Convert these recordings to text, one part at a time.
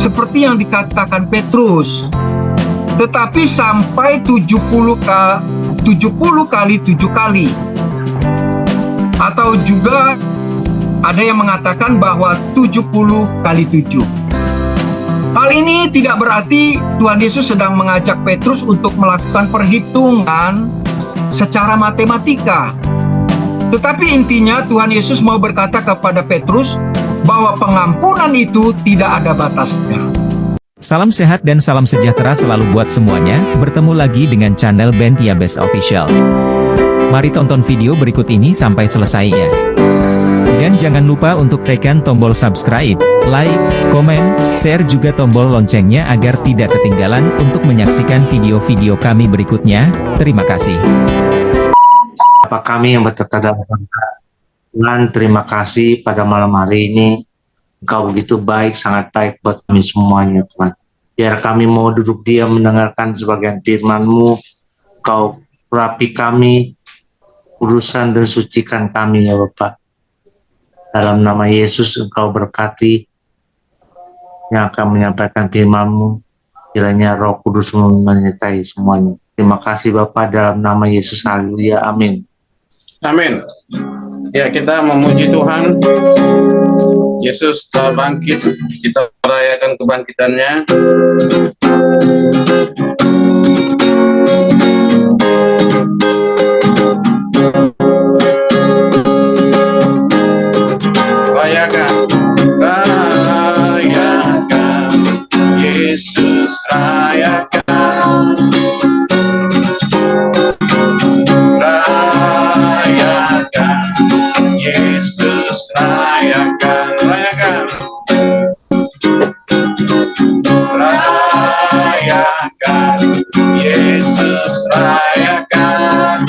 seperti yang dikatakan Petrus, tetapi sampai 70 kali 7 kali. Atau juga ada yang mengatakan bahwa 70 kali 7. Hal ini tidak berarti Tuhan Yesus sedang mengajak Petrus untuk melakukan perhitungan secara matematika. Tetapi intinya Tuhan Yesus mau berkata kepada Petrus bahwa pengampunan itu tidak ada batasnya. Salam sehat dan salam sejahtera selalu buat semuanya. Bertemu lagi dengan channel Ben Tiabes Official. Mari tonton video berikut ini sampai selesai ya. Dan jangan lupa untuk tekan tombol subscribe, like, komen, share juga tombol loncengnya agar tidak ketinggalan untuk menyaksikan video-video kami berikutnya. Terima kasih. Bapa kami yang bertata dalam Tuhan, terima kasih pada malam hari ini. Engkau begitu baik, sangat baik buat kami semuanya, Tuhan. Biar kami mau duduk diam mendengarkan sebagian firman-Mu. Engkau rapi kami, urusan dan sucikan kami ya Bapak. Dalam nama Yesus Engkau berkati yang akan menyampaikan firman-Mu. Kiranya Roh Kudus menyertai semuanya. Terima kasih Bapak, dalam nama Yesus. Haleluya, amin. Amin. Ya, kita memuji Tuhan. Yesus telah bangkit, kita merayakan kebangkitannya. Rayakan, rayakan, Yesus rayakan. Rayakan, Yesus rayakan, rayakan. Rayakan, Yesus rayakan.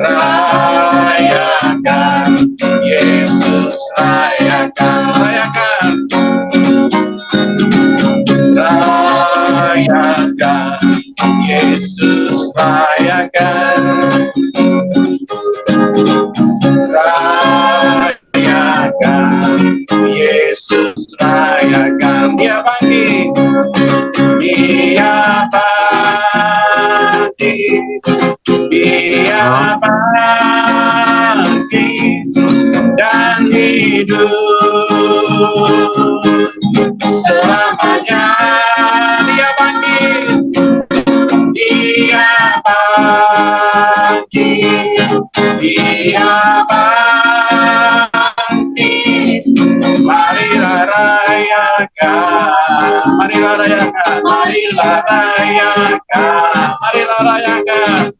Rayakan, Yesus rayakan, rayakan. Rayakan, Yesus rayakan. Rayakan, Yesus rayakan. Dia bangkit, dia bangkit, dia bangkit dan hidup selamanya. Dia bangkit, dia bangkit, dia bangkit. Marilah rayakan, marilah rayakan, marilah rayakan, marilah rayakan,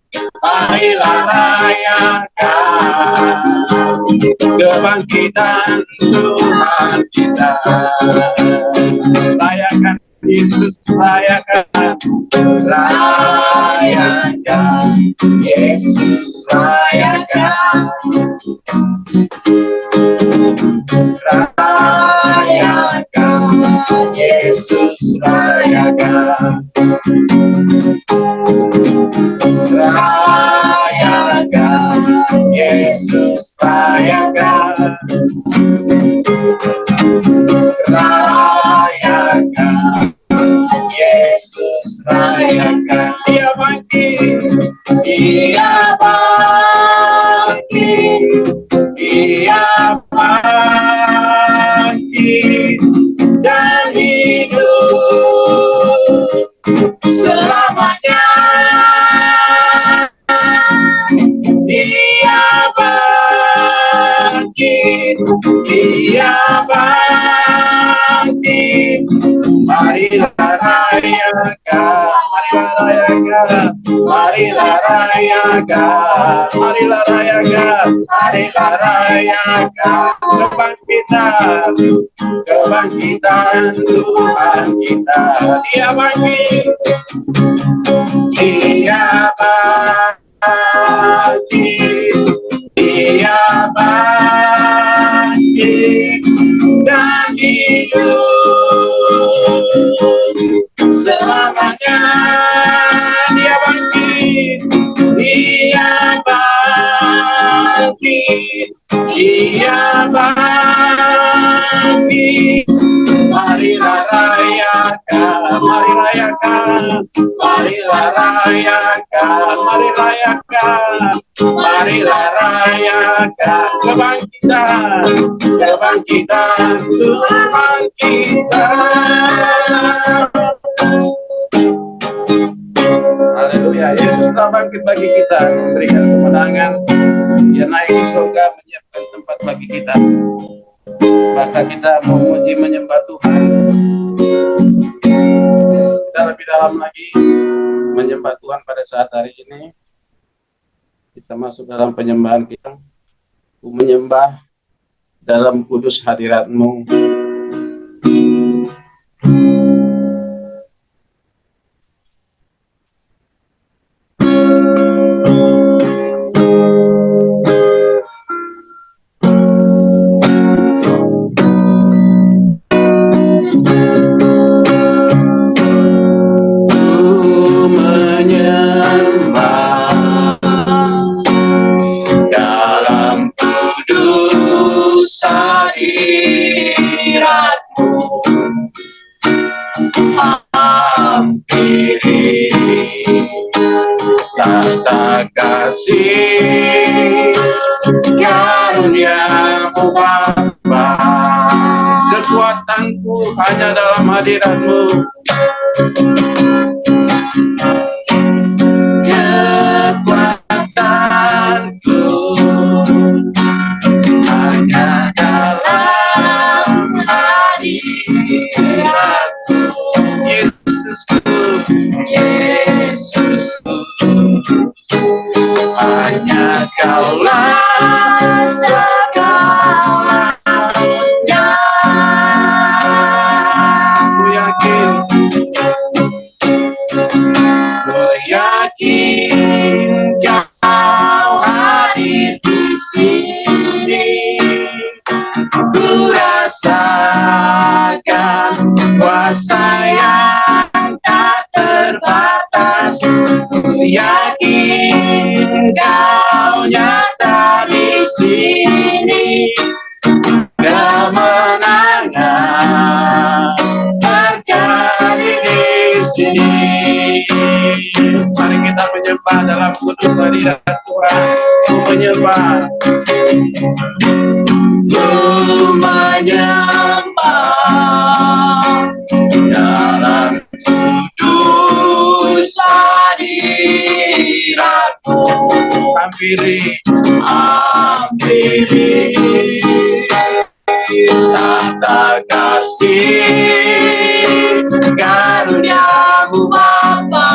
marilah rayakan kebangkitan Tuhan kita. Rayakan Yesus, rayakan, rayakan, Yesus rayakan, rayakan, Yesus rayakan, rayakan, Yesus rayakan, rayakan, Yesus rayakan. Dia bangkit, dia bangkit, dia bangkit dan hidup selamanya. Dia bangkit, dia bangkit. Marilah rayakan, marilah rayakan, marilah rayakan, marilah rayakan kebangkitan, kebangkitan Tuhan kita. Dia bangkit, dia bangkit, dia bangkit dan hidup selamanya. Dia bangkit, dia bangkit, dia bangkit bangkit. Marilah rayakan, mari rayakan, marilah rayakan, mari rayakan, marilah rayakan kebangkitan, kebangkitan Tuhan kita. Haleluya, Yesus telah bangkit bagi kita, memberikan kemenangan. Dia naik ke surga, menyiapkan tempat bagi kita. Maka kita memuji menyembah Tuhan. Kita lebih dalam lagi menyembah Tuhan pada saat hari ini. Kita masuk dalam penyembahan kita. Ku menyembah dalam kudus hadirat-Mu. Tata kasih karunia-Mu Bapa, kekuatanku hanya dalam hadirat-Mu. Kekuatanku hanya dalam hadirat-Mu. Yesusku, Yesusku, hanya Kaulah segalanya. Ku yakin, Kau hadir di sini. Ku rasakan kuasa yang tak terbatas. Ku yakin Kau nyata di sini. Kemenangan terjadi di sini. Mari kita menyembah dalam kudus hadirat Tuhan. Ku menyembah. Ku menyembah dalam kudus hadirat-Mu. Hampiri, hampiri tata kasih karunia-Mu Bapa,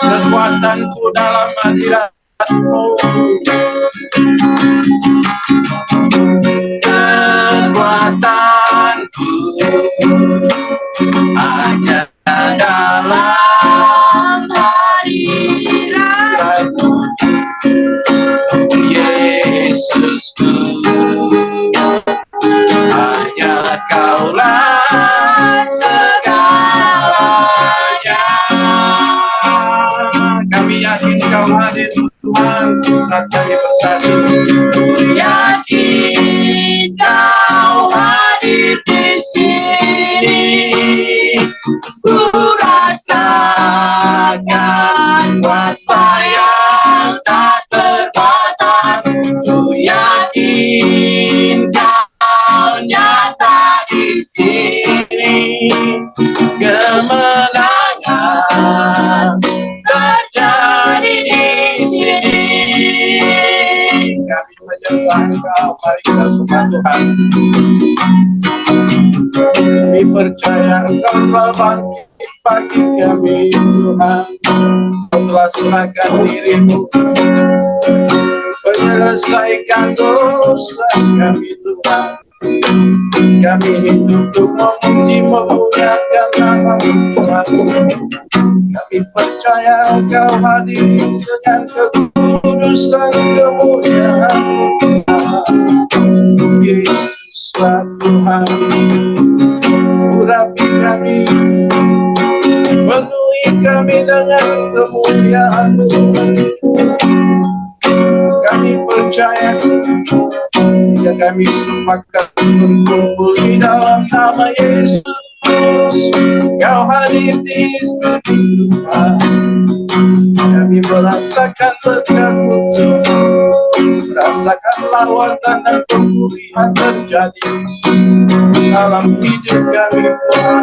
kekuatanku dalam hadirat-Mu. Kekuatanku hanya dalam hadirat-Mu. Yesusku, hanya Kaulah segalanya. Kami yakin Kau hadir Tuhan saat kami bersatu. Yakin Kau hadir di sini. Ku rasakan kuasa yang tak terbatas. Ku yakin Kau nyata di sini. Kemenangan terjadi di sini. Kami menyembah Kau, mari kita sembah Tuhan. Kami percaya Engkau telah bangkit bagi kami Tuhan. Kau telah serahkan diri-Mu, menyelesaikan dosa kami Tuhan. Kami hidup untuk memuji memuliakan nama-Mu Tuhan. Kami percaya Kau hadir dengan kekudusan kemuliaan-Mu Tuhan. Yesuslah Tuhan, urapi kami, penuhi kami dengan kemuliaan-Mu. Kami kami percaya jika kami sepakat berkumpul di dalam nama Yesus, Kau hadir di sini Tuhan. Kami merasakan berkat-Mu merasakan lawatan dan pemulihan terjadi dalam hidup kami Tuhan.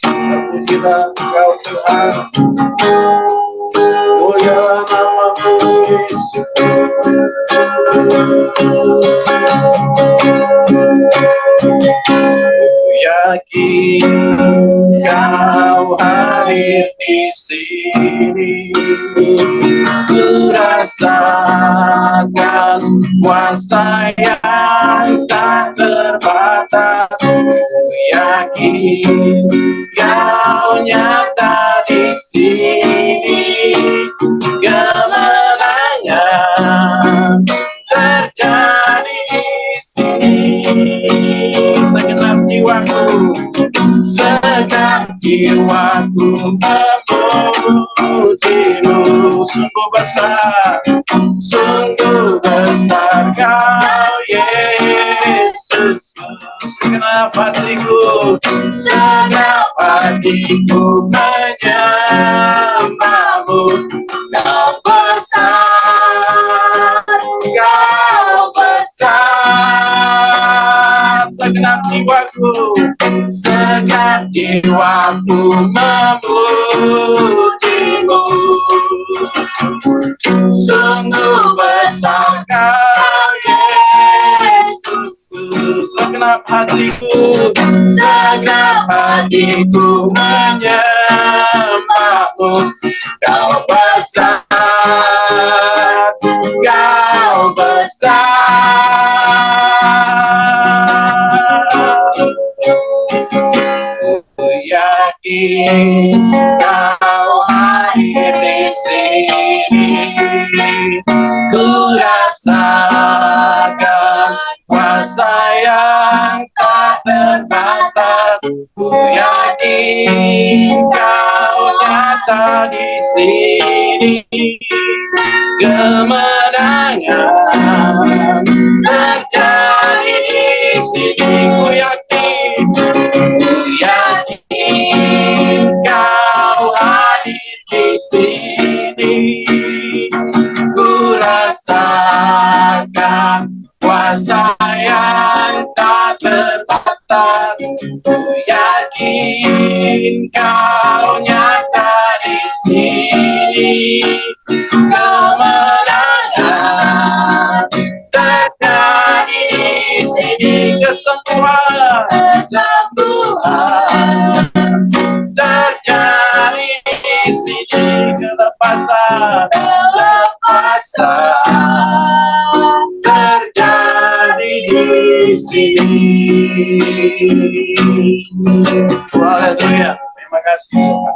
Terpujilah Engkau Tuhan, mulialah nama-Mu Yesus. Yakin Kau hadir di sini, ku rasakan kuasa yang tak terbatas. Ku yakin Kau nyata di sini, kemenangan terjadi di sini. Segenap jiwaku memuji-Mu. Sungguh besar Kau Yesus. Segenap hatiku menyembah-Mu. Kau besar, Kau besar. Segenap jiwaku memuji-Mu. Sungguh besar Kau Yesusku. Segenap hatiku menyembah-Mu. Kau besar, Kau besar. Ku yakin Kau hadir di sini, ku rasakan kuasa yang tak terbatas. Ku yakin Kau nyata di sini, kemenangan terjadi di sini. Ku yakin Kau hadir di sini, ku rasakan kuasa yang tak terbatas. Ku yakin Kau nyata di sini, kemenangan terjadi di sini. Kesembuhan terjadi di sini. Kelepasan terjadi di sini. Haleluya. Terima kasih Tuhan.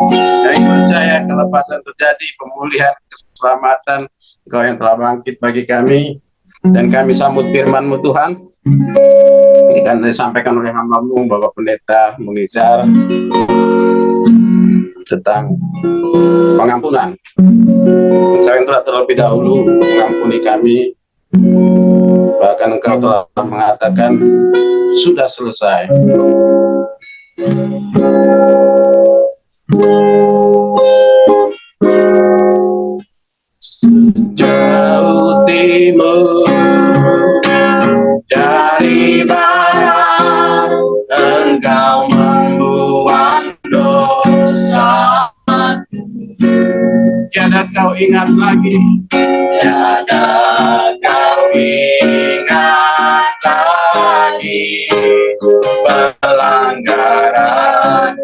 Kami percaya kelepasan terjadi, pemulihan, keselamatan Engkau yang telah bangkit bagi kami. Dan kami sambut firman-Mu Tuhan, ini kan disampaikan oleh hamba-Mu Bapak Pendeta Munizar tentang pengampunan. Engkau yang telah terlebih dahulu mengampuni kami, bahkan Engkau telah mengatakan sudah selesai. Sejauh timur dari barat, Engkau membuang dosa. Tiada Kau ingat lagi, tiada Kau ingat lagi pelanggaran.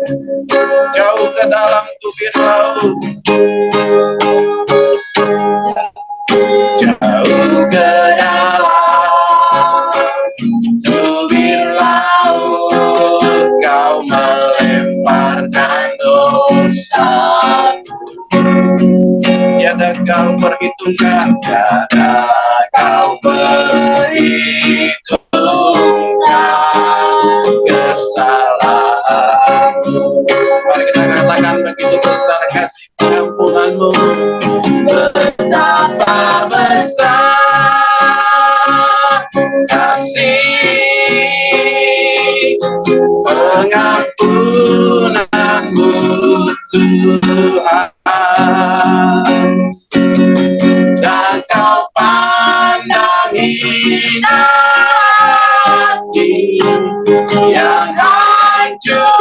Jauh ke dalam tubir laut, jauh ke dalam tubir laut, Kau melemparkan dosa. Tiada Kau perhitungkan, tiada Kau perhitungkan kesalahan. Mari kita betapa besar kasih pengampunanmu Tuhan, dan kau pandang hina hati yang hancur.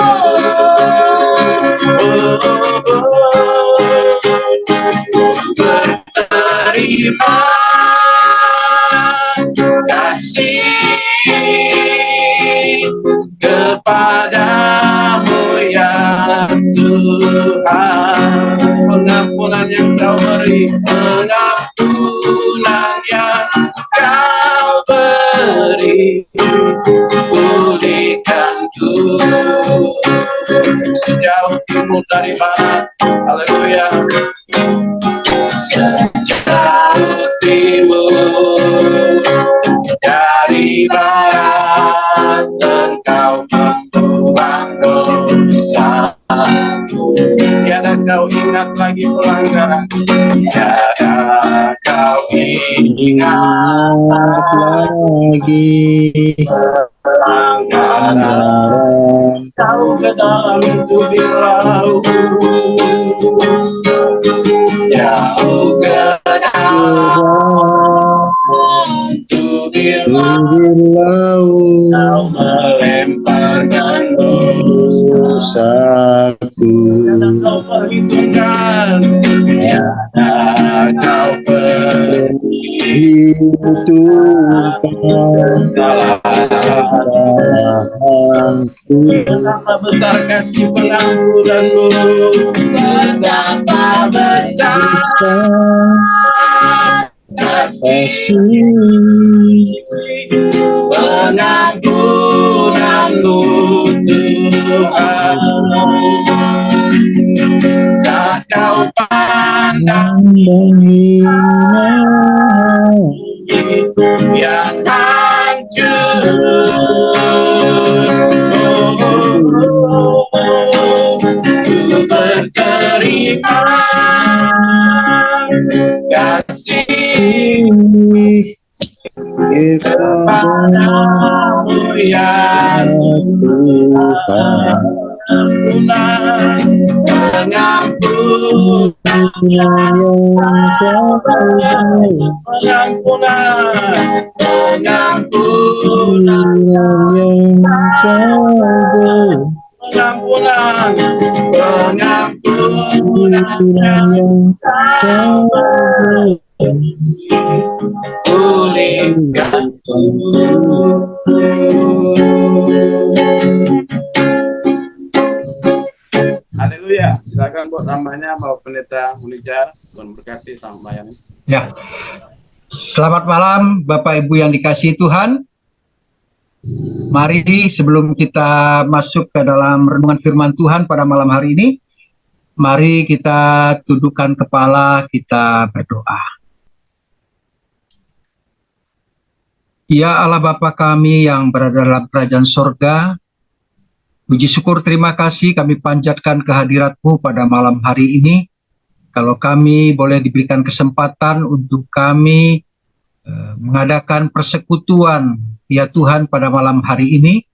Berterima kasih kepadamu ya Tuhan, pengampunan yang kau beri, pengampunan yang kau beri, pulihkanku sejauh timur dari barat. Haleluya. Sejauh timur dari barat, engkau membuang dosa. Tiada kau ingat lagi pelanggaran, tiada kau ingat lagi pelanggaran. Kau ke dalam tubir laut, jauh ke dalam tubir laut, kau melemparkan dosaku. kau perhitungkan, tiada kau Perhitungkan kesalahanku. betapa besar kasih pengampunanmu, betapa besar kasih pengampunanmu Tuhan, tak kau pandang yang hancur. Berterima kasih kepadamu ya Tuhan, Haleluya. Silakan buat tambahnya Bapak Pendeta Munijar. Tuhan berkati tambahan. Ya. Selamat malam Bapak Ibu yang dikasihi Tuhan. Mari sebelum kita masuk ke dalam renungan firman Tuhan pada malam hari ini, mari kita tundukkan kepala, kita berdoa. Ya Allah Bapa kami yang berada dalam kerajaan sorga, puji syukur terima kasih kami panjatkan kehadirat-Mu pada malam hari ini. Kalau kami boleh diberikan kesempatan untuk kami mengadakan persekutuan ya Tuhan pada malam hari ini,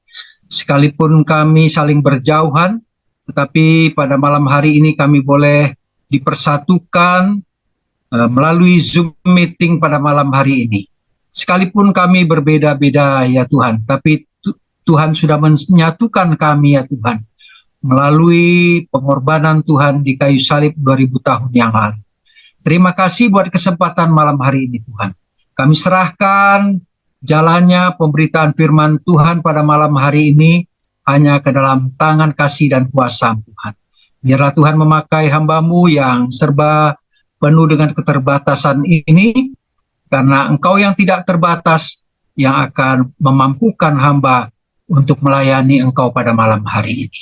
sekalipun kami saling berjauhan, tetapi pada malam hari ini kami boleh dipersatukan melalui Zoom meeting pada malam hari ini. Sekalipun kami berbeda-beda ya Tuhan, tapi Tuhan sudah menyatukan kami ya Tuhan, melalui pengorbanan Tuhan di kayu salib 2000 tahun yang lalu. Terima kasih buat kesempatan malam hari ini Tuhan. Kami serahkan jalannya pemberitaan firman Tuhan pada malam hari ini hanya ke dalam tangan kasih dan kuasa Tuhan. Biarlah Tuhan memakai hamba-Mu yang serba penuh dengan keterbatasan ini, karena Engkau yang tidak terbatas yang akan memampukan hamba untuk melayani Engkau pada malam hari ini.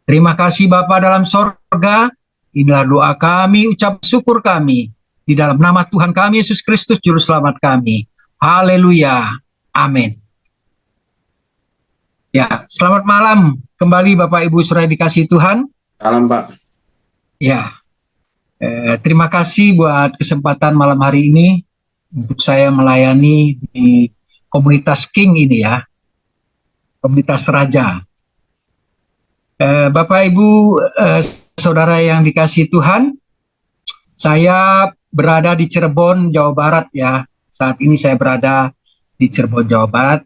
Terima kasih Bapa dalam sorga, inilah doa kami, ucap syukur kami, di dalam nama Tuhan kami Yesus Kristus Juru Selamat kami. Haleluya, amin. Ya, selamat malam kembali Bapak Ibu saudara dikasihi Tuhan. Salam Pak. Ya, Terima kasih buat kesempatan malam hari ini untuk saya melayani di komunitas King ini ya, komunitas Raja. Bapak Ibu, saudara yang dikasihi Tuhan, saya berada di Cirebon, Jawa Barat ya. Saat ini saya berada di Cirebon, Jawa Barat.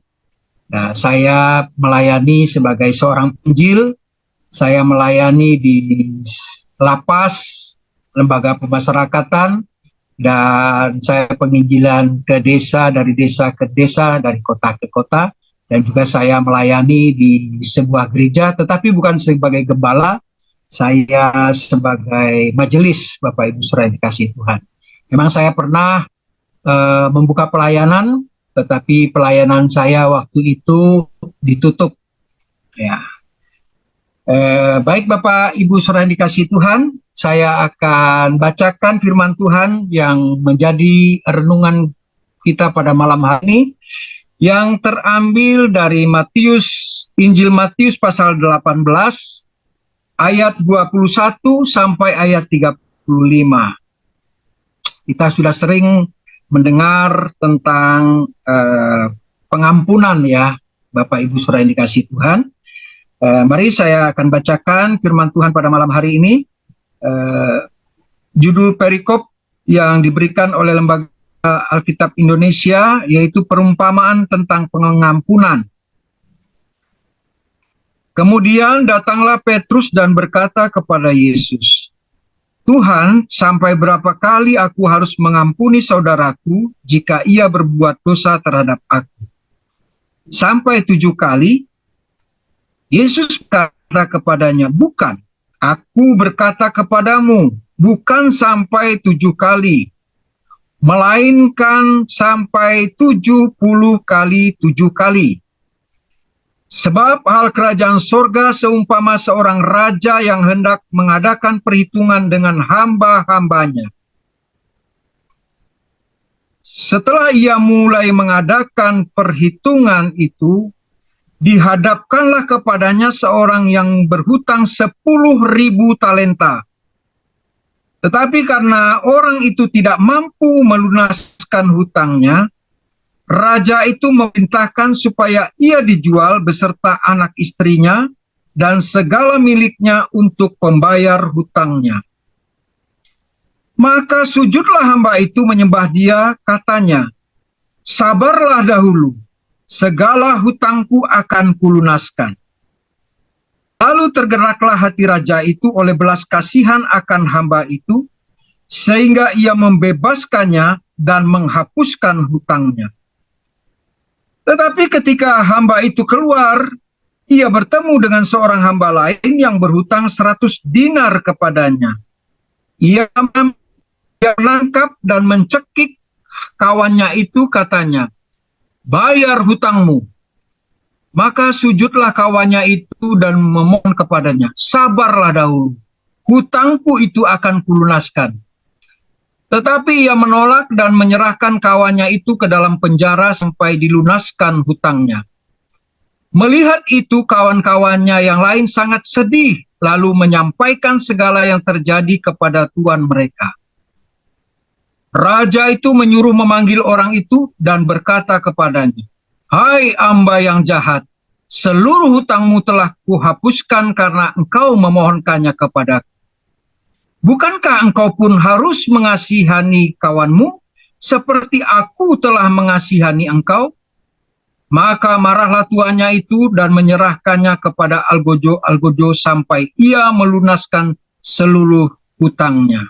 Nah, saya melayani sebagai seorang penginjil. Saya melayani di lapas, lembaga pemasyarakatan, dan saya penginjilan ke desa, dari desa ke desa, dari kota ke kota, dan juga saya melayani di sebuah gereja, tetapi bukan sebagai gembala, saya sebagai majelis, Bapak Ibu saudara yang dikasihi Tuhan. Memang saya pernah membuka pelayanan, tetapi pelayanan saya waktu itu ditutup. Ya. Baik Bapak Ibu saudara yang dikasihi Tuhan, saya akan bacakan firman Tuhan yang menjadi renungan kita pada malam hari ini, yang terambil dari Injil Matius pasal 18, ayat 21 sampai ayat 35. Kita sudah sering mendengar tentang pengampunan ya, Bapak Ibu saudara yang dikasihi Tuhan. Mari saya akan bacakan firman Tuhan pada malam hari ini. Judul perikop yang diberikan oleh Lembaga Alkitab Indonesia yaitu perumpamaan tentang pengampunan. Kemudian datanglah Petrus dan berkata kepada Yesus, "Tuhan, sampai berapa kali aku harus mengampuni saudaraku jika ia berbuat dosa terhadap aku? Sampai 7 kali?" Yesus berkata kepadanya, "Bukan, aku berkata kepadamu, bukan sampai 7 kali, melainkan sampai 70 kali 7 kali. Sebab hal kerajaan sorga seumpama seorang raja yang hendak mengadakan perhitungan dengan hamba-hambanya. Setelah ia mulai mengadakan perhitungan itu, dihadapkanlah kepadanya seorang yang berhutang 10.000 talenta. Tetapi karena orang itu tidak mampu melunaskan hutangnya, raja itu memerintahkan supaya ia dijual beserta anak istrinya dan segala miliknya untuk pembayar hutangnya. Maka sujudlah hamba itu menyembah dia, katanya, 'Sabarlah dahulu, segala hutangku akan kulunaskan.' Lalu tergeraklah hati raja itu oleh belas kasihan akan hamba itu, sehingga ia membebaskannya dan menghapuskan hutangnya. Tetapi ketika hamba itu keluar, ia bertemu dengan seorang hamba lain yang berhutang 100 dinar kepadanya. Ia menangkap dan mencekik kawannya itu, katanya, 'Bayar hutangmu.' Maka sujudlah kawannya itu dan memohon kepadanya, 'Sabarlah dahulu, hutangku itu akan kulunaskan.' Tetapi ia menolak dan menyerahkan kawannya itu ke dalam penjara sampai dilunaskan hutangnya. Melihat itu, kawan-kawannya yang lain sangat sedih, lalu menyampaikan segala yang terjadi kepada tuan mereka. Raja itu menyuruh memanggil orang itu dan berkata kepadanya, 'Hai hamba yang jahat, seluruh hutangmu telah kuhapuskan karena engkau memohonkannya kepadaku. Bukankah engkau pun harus mengasihani kawanmu, seperti aku telah mengasihani engkau?' Maka marahlah tuannya itu dan menyerahkannya kepada algojo sampai ia melunaskan seluruh hutangnya.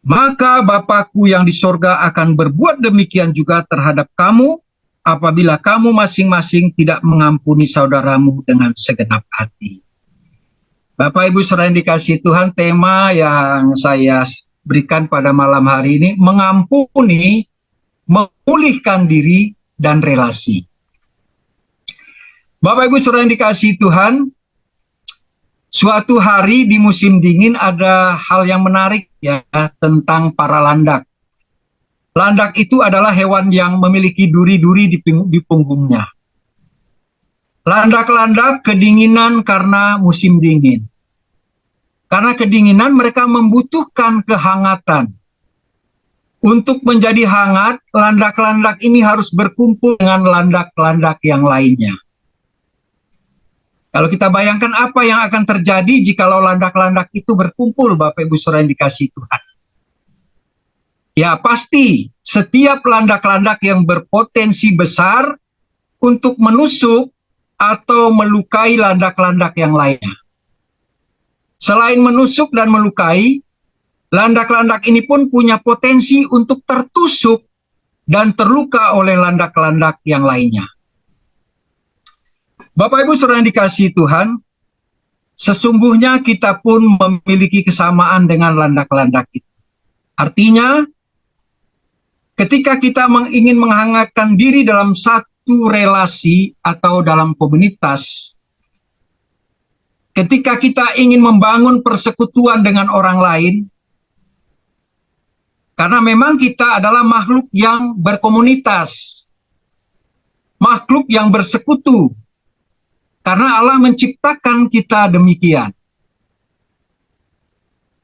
Maka Bapakku yang di sorga akan berbuat demikian juga terhadap kamu, apabila kamu masing-masing tidak mengampuni saudaramu dengan segenap hati." Bapak Ibu saudara yang dikasihi Tuhan, tema yang saya berikan pada malam hari ini, mengampuni, memulihkan diri, dan relasi. Bapak Ibu saudara yang dikasihi Tuhan, suatu hari di musim dingin ada hal yang menarik ya tentang para landak. Landak itu adalah hewan yang memiliki duri-duri di punggungnya. Landak-landak kedinginan karena musim dingin. Karena kedinginan mereka membutuhkan kehangatan. Untuk menjadi hangat, landak-landak ini harus berkumpul dengan landak-landak yang lainnya. Kalau kita bayangkan apa yang akan terjadi jikalau landak-landak itu berkumpul, Bapak Ibu Saudara yang dikasihi Tuhan. Ya pasti setiap landak-landak yang berpotensi besar untuk menusuk atau melukai landak-landak yang lainnya. Selain menusuk dan melukai, landak-landak ini pun punya potensi untuk tertusuk dan terluka oleh landak-landak yang lainnya. Bapak Ibu Saudara yang dikasihi Tuhan, sesungguhnya kita pun memiliki kesamaan dengan landak-landak itu. Artinya, ketika kita ingin menghangatkan diri dalam satu relasi atau dalam komunitas, ketika kita ingin membangun persekutuan dengan orang lain, karena memang kita adalah makhluk yang berkomunitas, makhluk yang bersekutu, karena Allah menciptakan kita demikian.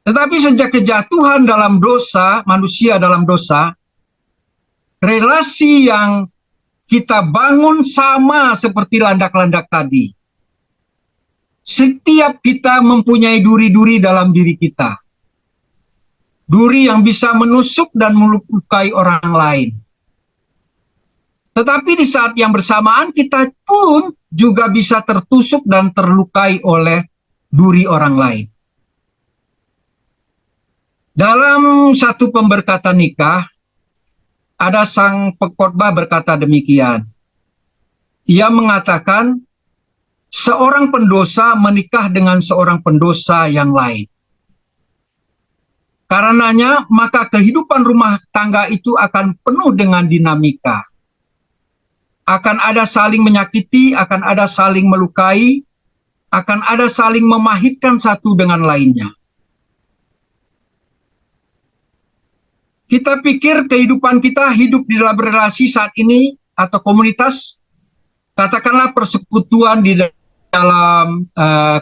Tetapi sejak kejatuhan dalam dosa, manusia dalam dosa, relasi yang kita bangun sama seperti landak-landak tadi. Setiap kita mempunyai duri-duri dalam diri kita. Duri yang bisa menusuk dan melukai orang lain. Tetapi di saat yang bersamaan kita pun juga bisa tertusuk dan terlukai oleh duri orang lain. Dalam satu pemberkatan nikah, ada sang pengkhotbah berkata demikian. Ia mengatakan, seorang pendosa menikah dengan seorang pendosa yang lain. Karenanya, maka kehidupan rumah tangga itu akan penuh dengan dinamika. Akan ada saling menyakiti, akan ada saling melukai, akan ada saling memahitkan satu dengan lainnya. Kita pikir kehidupan kita hidup di dalam relasi saat ini atau komunitas, katakanlah persekutuan di dalam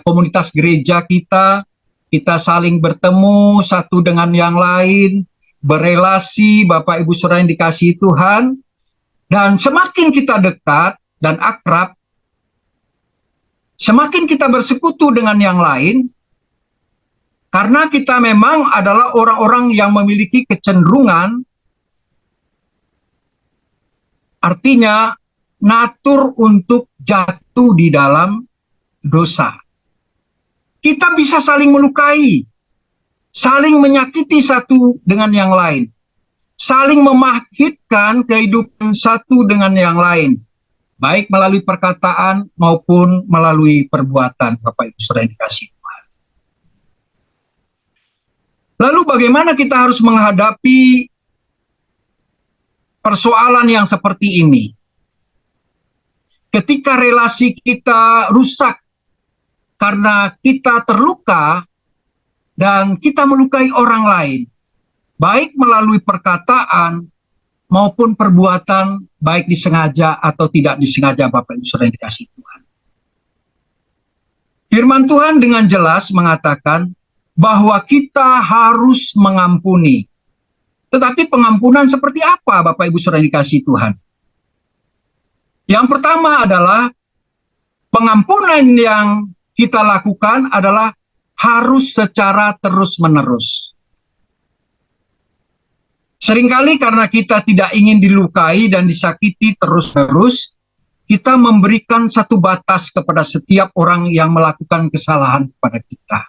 komunitas gereja kita saling bertemu satu dengan yang lain, berelasi, Bapak Ibu Saudara yang dikasihi Tuhan. Dan semakin kita dekat dan akrab, semakin kita bersekutu dengan yang lain, karena kita memang adalah orang-orang yang memiliki kecenderungan, artinya natur untuk jatuh di dalam dosa. Kita bisa saling melukai, saling menyakiti satu dengan yang lain. Saling memahitkan kehidupan satu dengan yang lain, baik melalui perkataan maupun melalui perbuatan, Bapak Ibu Saudara yang dikasihi Tuhan. Lalu bagaimana kita harus menghadapi persoalan yang seperti ini? Ketika relasi kita rusak karena kita terluka dan kita melukai orang lain, baik melalui perkataan maupun perbuatan, baik disengaja atau tidak disengaja, Bapak Ibu Saudara yang dikasihi Tuhan. Firman Tuhan dengan jelas mengatakan bahwa kita harus mengampuni. Tetapi pengampunan seperti apa, Bapak Ibu Saudara yang dikasihi Tuhan? Yang pertama adalah pengampunan yang kita lakukan adalah harus secara terus-menerus. Seringkali karena kita tidak ingin dilukai dan disakiti terus-menerus, kita memberikan satu batas kepada setiap orang yang melakukan kesalahan kepada kita.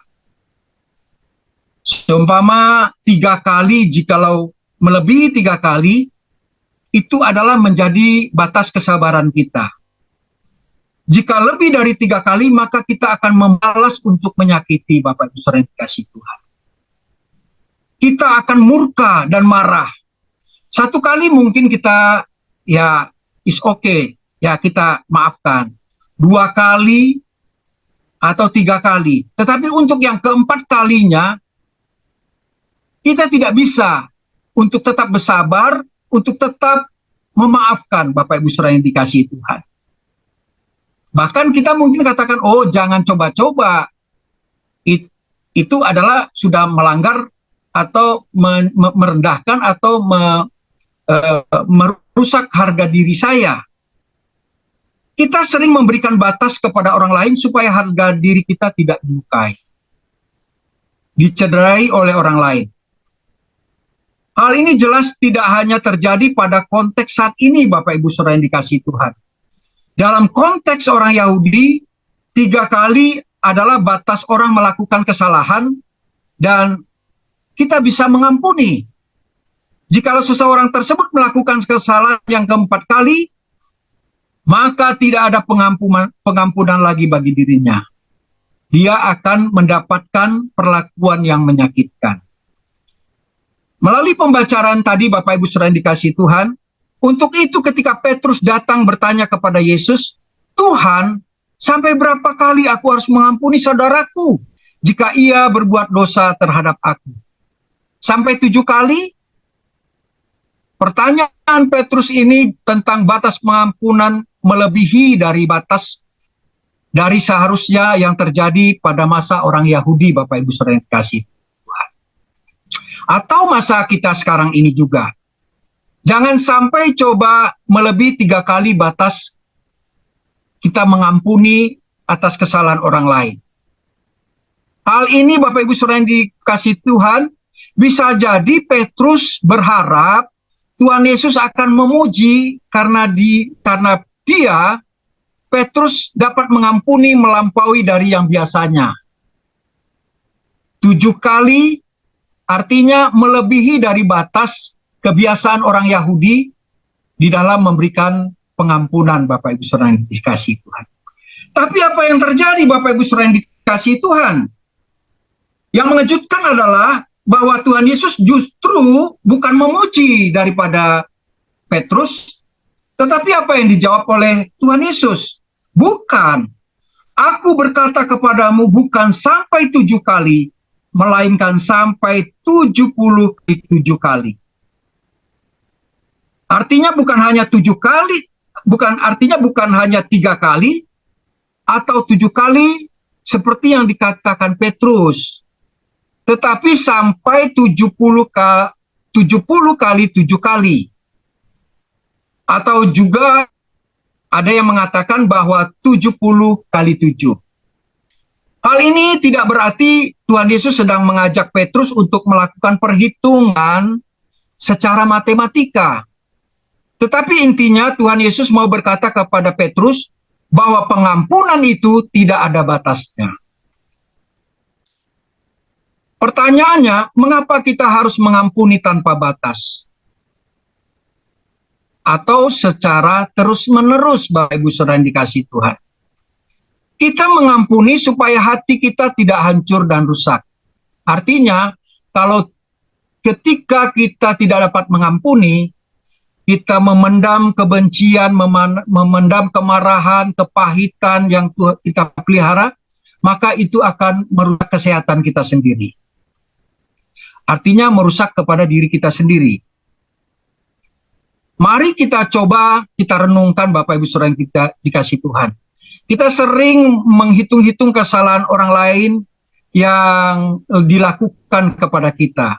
Seumpama 3 kali, jikalau melebihi 3 kali, itu adalah menjadi batas kesabaran kita. Jika lebih dari 3 kali, maka kita akan membalas untuk menyakiti, Bapak Ibu Saudara yang dikasihi Tuhan. Kita akan murka dan marah. 1 kali mungkin kita, ya, is okay, ya kita maafkan. 2 kali atau 3 kali. Tetapi untuk yang keempat kalinya, kita tidak bisa untuk tetap bersabar, untuk tetap memaafkan, Bapak Ibu Saudara yang dikasihi Tuhan. Bahkan kita mungkin katakan, oh jangan coba-coba. itu adalah sudah melanggar atau merendahkan atau merusak harga diri saya. Kita sering memberikan batas kepada orang lain supaya harga diri kita tidak dilukai, dicederai oleh orang lain. Hal ini jelas tidak hanya terjadi pada konteks saat ini, Bapak Ibu Saudara yang dikasihi Tuhan. Dalam konteks orang Yahudi, 3 kali adalah batas orang melakukan kesalahan dan kita bisa mengampuni. Jikalau seseorang tersebut melakukan kesalahan yang keempat kali, maka tidak ada pengampunan lagi bagi dirinya. Dia akan mendapatkan perlakuan yang menyakitkan. Melalui pembacaan tadi, Bapak Ibu Saudara yang dikasihi Tuhan, untuk itu ketika Petrus datang bertanya kepada Yesus, "Tuhan, sampai berapa kali aku harus mengampuni saudaraku jika ia berbuat dosa terhadap aku? Sampai 7 kali?" Pertanyaan Petrus ini tentang batas pengampunan melebihi dari batas dari seharusnya yang terjadi pada masa orang Yahudi, Bapak Ibu Saudara yang dikasihi Tuhan. Atau masa kita sekarang ini juga. Jangan sampai coba melebihi 3 kali batas kita mengampuni atas kesalahan orang lain. Hal ini, Bapak Ibu Saudara yang dikasihi Tuhan, bisa jadi Petrus berharap Tuhan Yesus akan memuji karena dia, Petrus, dapat mengampuni melampaui dari yang biasanya. 7 kali artinya melebihi dari batas kebiasaan orang Yahudi di dalam memberikan pengampunan, Bapak Ibu Saudara yang dikasihi Tuhan. Tapi apa yang terjadi, Bapak Ibu Saudara yang dikasihi Tuhan? Yang mengejutkan adalah bahwa Tuhan Yesus justru bukan memuji daripada Petrus, tetapi apa yang dijawab oleh Tuhan Yesus? Bukan, aku berkata kepadamu bukan sampai 7 kali, melainkan sampai 70 kali 7 kali. Artinya bukan hanya 7 kali, bukan hanya 3 kali, atau 7 kali seperti yang dikatakan Petrus, tetapi sampai 70 kali 7 kali. Atau juga ada yang mengatakan bahwa 70 kali 7. Hal ini tidak berarti Tuhan Yesus sedang mengajak Petrus untuk melakukan perhitungan secara matematika. Tetapi intinya Tuhan Yesus mau berkata kepada Petrus bahwa pengampunan itu tidak ada batasnya. Pertanyaannya, mengapa kita harus mengampuni tanpa batas? Atau secara terus-menerus, Bapak Ibu Saudara yang dikasihi Tuhan. Kita mengampuni supaya hati kita tidak hancur dan rusak. Artinya, kalau ketika kita tidak dapat mengampuni, kita memendam kebencian, memendam kemarahan, kepahitan yang kita pelihara, maka itu akan merusak kesehatan kita sendiri. Artinya merusak kepada diri kita sendiri. Mari kita coba, kita renungkan Bapak Ibu Saudara yang kita dikasihi Tuhan. Kita sering menghitung-hitung kesalahan orang lain yang dilakukan kepada kita.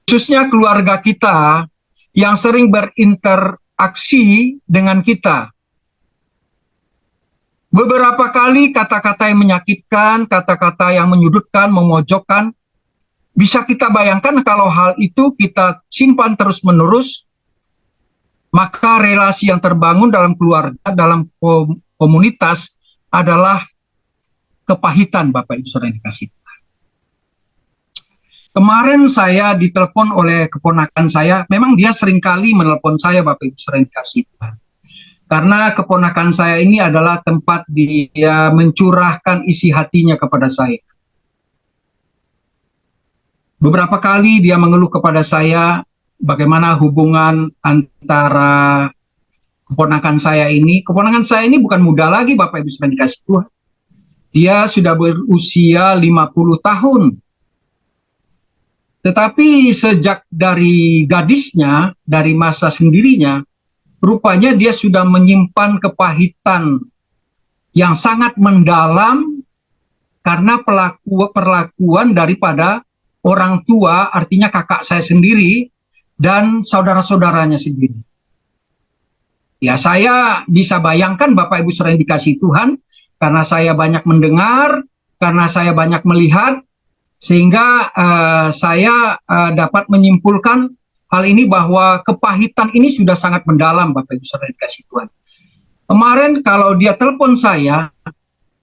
Khususnya keluarga kita yang sering berinteraksi dengan kita. Beberapa kali kata-kata yang menyakitkan, kata-kata yang menyudutkan, memojokkan, bisa kita bayangkan kalau hal itu kita simpan terus-menerus, maka relasi yang terbangun dalam keluarga, dalam komunitas adalah kepahitan, Bapak Ibu Saudara yang dikasihi Tuhan. Kemarin saya ditelepon oleh keponakan saya, memang dia seringkali menelpon saya, Bapak Ibu Saudara yang dikasihi Tuhan. Karena keponakan saya ini adalah tempat dia mencurahkan isi hatinya kepada saya. Beberapa kali dia mengeluh kepada saya bagaimana hubungan antara keponakan saya ini. Keponakan saya ini bukan muda lagi, Bapak Ibu Saudara dikasihi Tuhan. Dia sudah berusia 50 tahun. Tetapi sejak dari gadisnya, dari masa sendirinya, rupanya dia sudah menyimpan kepahitan yang sangat mendalam karena perlakuan daripada orang tua, artinya kakak saya sendiri dan saudara-saudaranya sendiri. Ya, saya bisa bayangkan Bapak Ibu saudara yang dikasihi Tuhan, karena saya banyak mendengar, karena saya banyak melihat, sehingga saya dapat menyimpulkan hal ini bahwa kepahitan ini sudah sangat mendalam Bapak Ibu saudara yang dikasihi Tuhan. Kemarin kalau dia telepon saya,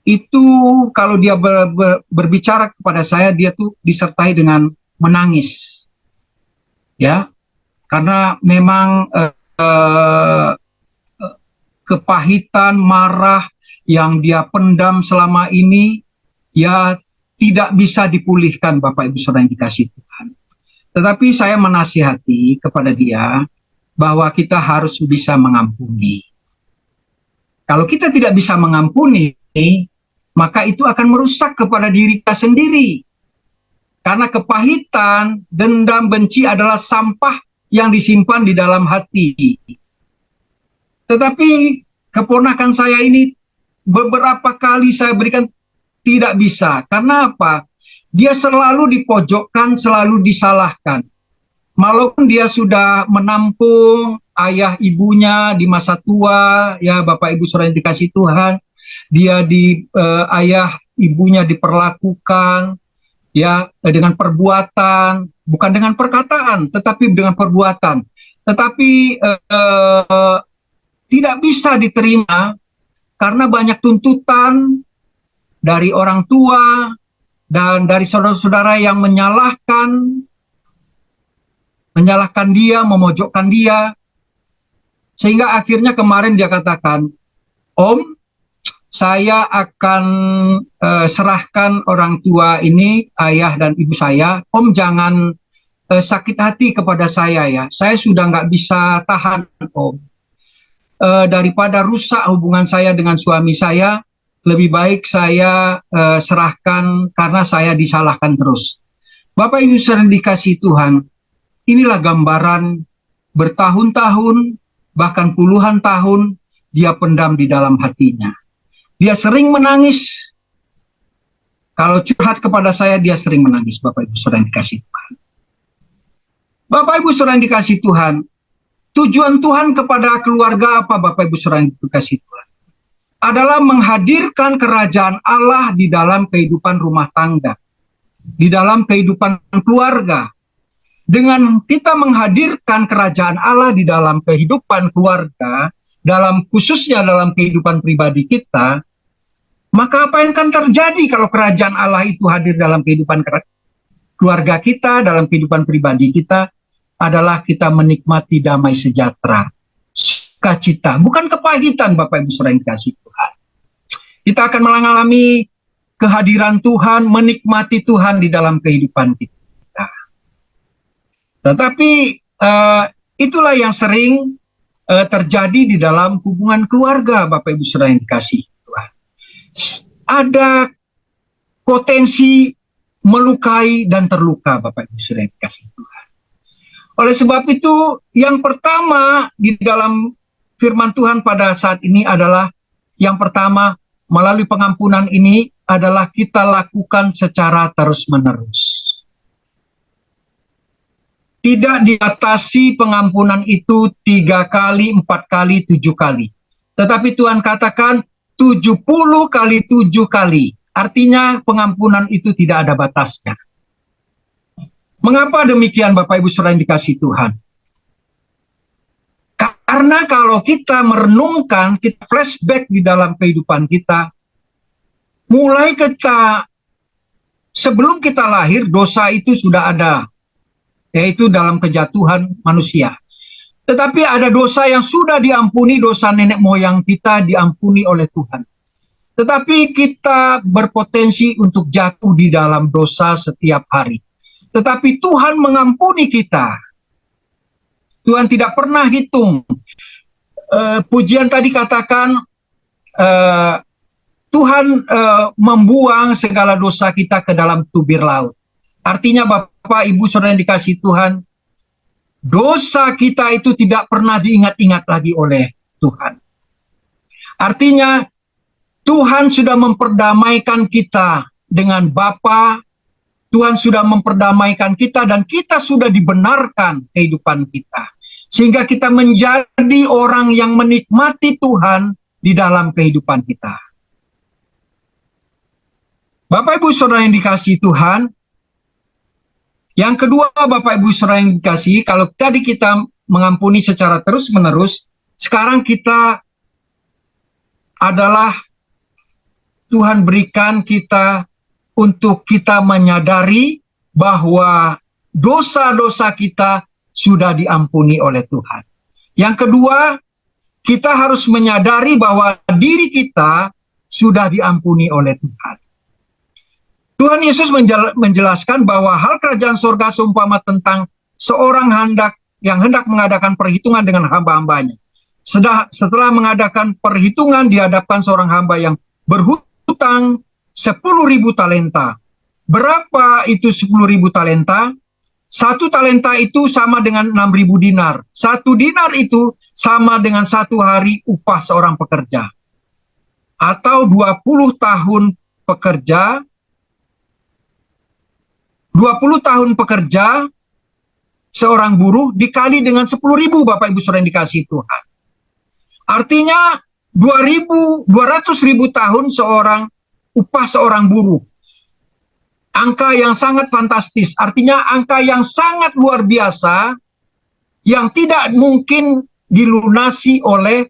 itu kalau dia berbicara kepada saya, dia tuh disertai dengan menangis. Ya, karena memang kepahitan, marah yang dia pendam selama ini, ya tidak bisa dipulihkan Bapak Ibu saudara yang dikasihi Tuhan. Tetapi saya menasihati kepada dia bahwa kita harus bisa mengampuni. Kalau kita tidak bisa mengampuni, maka itu akan merusak kepada diri kita sendiri. Karena kepahitan, dendam, benci adalah sampah yang disimpan di dalam hati. Tetapi keponakan saya ini beberapa kali saya berikan tidak bisa. Karena apa? Dia selalu dipojokkan, selalu disalahkan. Walaupun dia sudah menampung ayah ibunya di masa tua, ya Bapak Ibu saudara yang dikasihi Tuhan, dia ayah ibunya diperlakukan ya dengan perbuatan, bukan dengan perkataan, tetapi dengan perbuatan. Tetapi tidak bisa diterima karena banyak tuntutan dari orang tua dan dari saudara-saudara yang menyalahkan dia, memojokkan dia, sehingga akhirnya kemarin dia katakan, Om, saya akan serahkan orang tua ini, ayah dan ibu saya. Om jangan sakit hati kepada saya ya. Saya sudah nggak bisa tahan, Om. Daripada rusak hubungan saya dengan suami saya, lebih baik saya serahkan karena saya disalahkan terus. Bapak Ibu saudara dikasihi Tuhan, inilah gambaran bertahun-tahun, bahkan puluhan tahun dia pendam di dalam hatinya. Dia sering menangis. Kalau curhat kepada saya, dia sering menangis, Bapak Ibu saudara yang dikasihi Tuhan. Bapak Ibu saudara yang dikasihi Tuhan, tujuan Tuhan kepada keluarga apa Bapak Ibu saudara yang dikasihi Tuhan? Adalah menghadirkan kerajaan Allah di dalam kehidupan rumah tangga, di dalam kehidupan keluarga. Dengan kita menghadirkan kerajaan Allah di dalam kehidupan keluarga, khususnya dalam kehidupan pribadi kita, maka apa yang akan terjadi kalau kerajaan Allah itu hadir dalam kehidupan keluarga kita, dalam kehidupan pribadi kita, adalah kita menikmati damai sejahtera, sukacita, bukan kepahitan Bapak Ibu saudara yang dikasihi Tuhan. Kita akan mengalami kehadiran Tuhan, menikmati Tuhan di dalam kehidupan kita. Tetapi itulah yang sering terjadi di dalam hubungan keluarga Bapak Ibu saudara yang dikasihi Tuhan. Ada potensi melukai dan terluka Bapak Ibu saudara yang dikasihi Tuhan. Oleh sebab itu, yang pertama di dalam firman Tuhan pada saat ini adalah, yang pertama, melalui pengampunan ini adalah kita lakukan secara terus-menerus. Tidak dibatasi pengampunan itu 3 kali, 4 kali, 7 kali. Tetapi Tuhan katakan 70 kali 7 kali. Artinya pengampunan itu tidak ada batasnya. Mengapa demikian Bapak Ibu saudara yang dikasihi Tuhan? Karena kalau kita merenungkan, kita flashback di dalam kehidupan kita, mulai sebelum kita lahir, dosa itu sudah ada, yaitu dalam kejatuhan manusia. Tetapi ada dosa yang sudah diampuni, dosa nenek moyang kita diampuni oleh Tuhan. Tetapi kita berpotensi untuk jatuh di dalam dosa setiap hari. Tetapi Tuhan mengampuni kita. Tuhan tidak pernah hitung. Pujian tadi katakan, Tuhan membuang segala dosa kita ke dalam tubir laut. Artinya Bapak Ibu saudara yang dikasihi Tuhan, dosa kita itu tidak pernah diingat-ingat lagi oleh Tuhan. Artinya Tuhan sudah memperdamaikan kita dengan Bapa, Tuhan sudah memperdamaikan kita dan kita sudah dibenarkan kehidupan kita. Sehingga kita menjadi orang yang menikmati Tuhan di dalam kehidupan kita. Bapak Ibu Saudara yang dikasihi Tuhan, yang kedua Bapak Ibu Saudara yang dikasihi, kalau tadi kita mengampuni secara terus-menerus, sekarang kita adalah Tuhan berikan kita untuk kita menyadari bahwa dosa-dosa kita sudah diampuni oleh Tuhan. Yang kedua, kita harus menyadari bahwa diri kita sudah diampuni oleh Tuhan. Tuhan Yesus menjelaskan bahwa hal kerajaan surga seumpama tentang seorang yang hendak mengadakan perhitungan dengan hamba-hambanya. Setelah mengadakan perhitungan di hadapan seorang hamba yang berhutang 10.000 talenta. Berapa itu 10.000 talenta? 1 talenta itu sama dengan 6.000 dinar. 1 dinar itu sama dengan 1 hari upah seorang pekerja. Atau 20 tahun pekerja. 20 tahun pekerja seorang buruh dikali dengan 10.000 Bapak Ibu Saudara yang dikasihi Tuhan. Artinya 200.000 tahun upah seorang buruh. Angka yang sangat fantastis, artinya angka yang sangat luar biasa yang tidak mungkin dilunasi oleh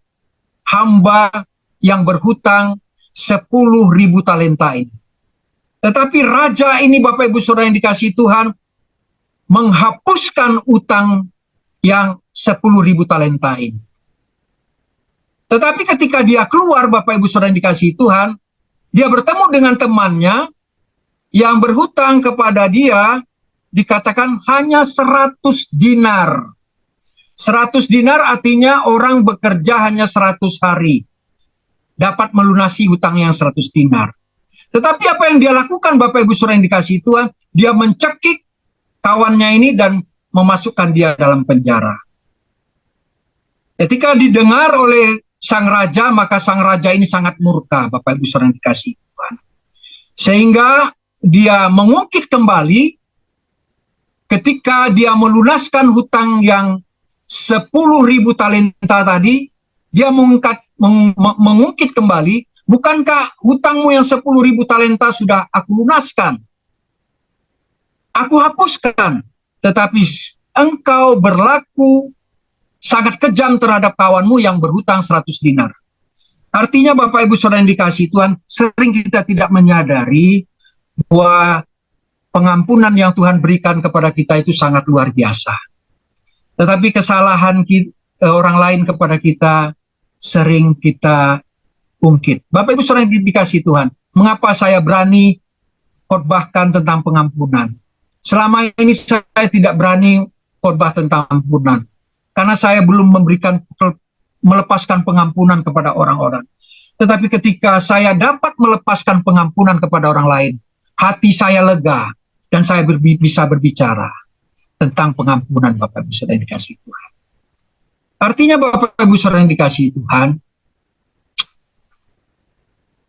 hamba yang berhutang 10.000 talenta ini. Tetapi raja ini Bapak Ibu Saudara yang dikasihi Tuhan menghapuskan utang yang 10.000 talenta ini. Tetapi ketika dia keluar Bapak Ibu Saudara yang dikasihi Tuhan, dia bertemu dengan temannya yang berhutang kepada dia, dikatakan hanya 100 dinar. 100 dinar artinya orang bekerja hanya 100 hari. Dapat melunasi hutang yang 100 dinar. Tetapi apa yang dia lakukan Bapak Ibu Saudara yang dikasihi Tuhan, dia mencekik kawannya ini dan memasukkan dia dalam penjara. Ketika didengar oleh sang raja, maka sang raja ini sangat murka Bapak Ibu Saudara yang dikasihi Tuhan. Sehingga dia mengungkit kembali ketika dia melunaskan hutang yang 10.000 talenta tadi, dia mengungkit kembali, bukankah hutangmu yang 10.000 talenta sudah aku lunaskan? Aku hapuskan, tetapi engkau berlaku sangat kejam terhadap kawanmu yang berhutang 100 dinar. Artinya Bapak Ibu Saudara yang dikasihi Tuhan, sering kita tidak menyadari bahwa pengampunan yang Tuhan berikan kepada kita itu sangat luar biasa. Tetapi kesalahan orang lain kepada kita sering kita ungkit. Bapak Ibu Saudara yang dikasihi Tuhan, mengapa saya berani khotbahkan tentang pengampunan? Selama ini saya tidak berani khotbah tentang ampunan. Karena saya belum melepaskan pengampunan kepada orang-orang. Tetapi ketika saya dapat melepaskan pengampunan kepada orang lain, hati saya lega dan saya bisa berbicara tentang pengampunan Bapak Ibu Saudara yang dikasihi Tuhan. Artinya Bapak Ibu Saudara yang dikasihi Tuhan,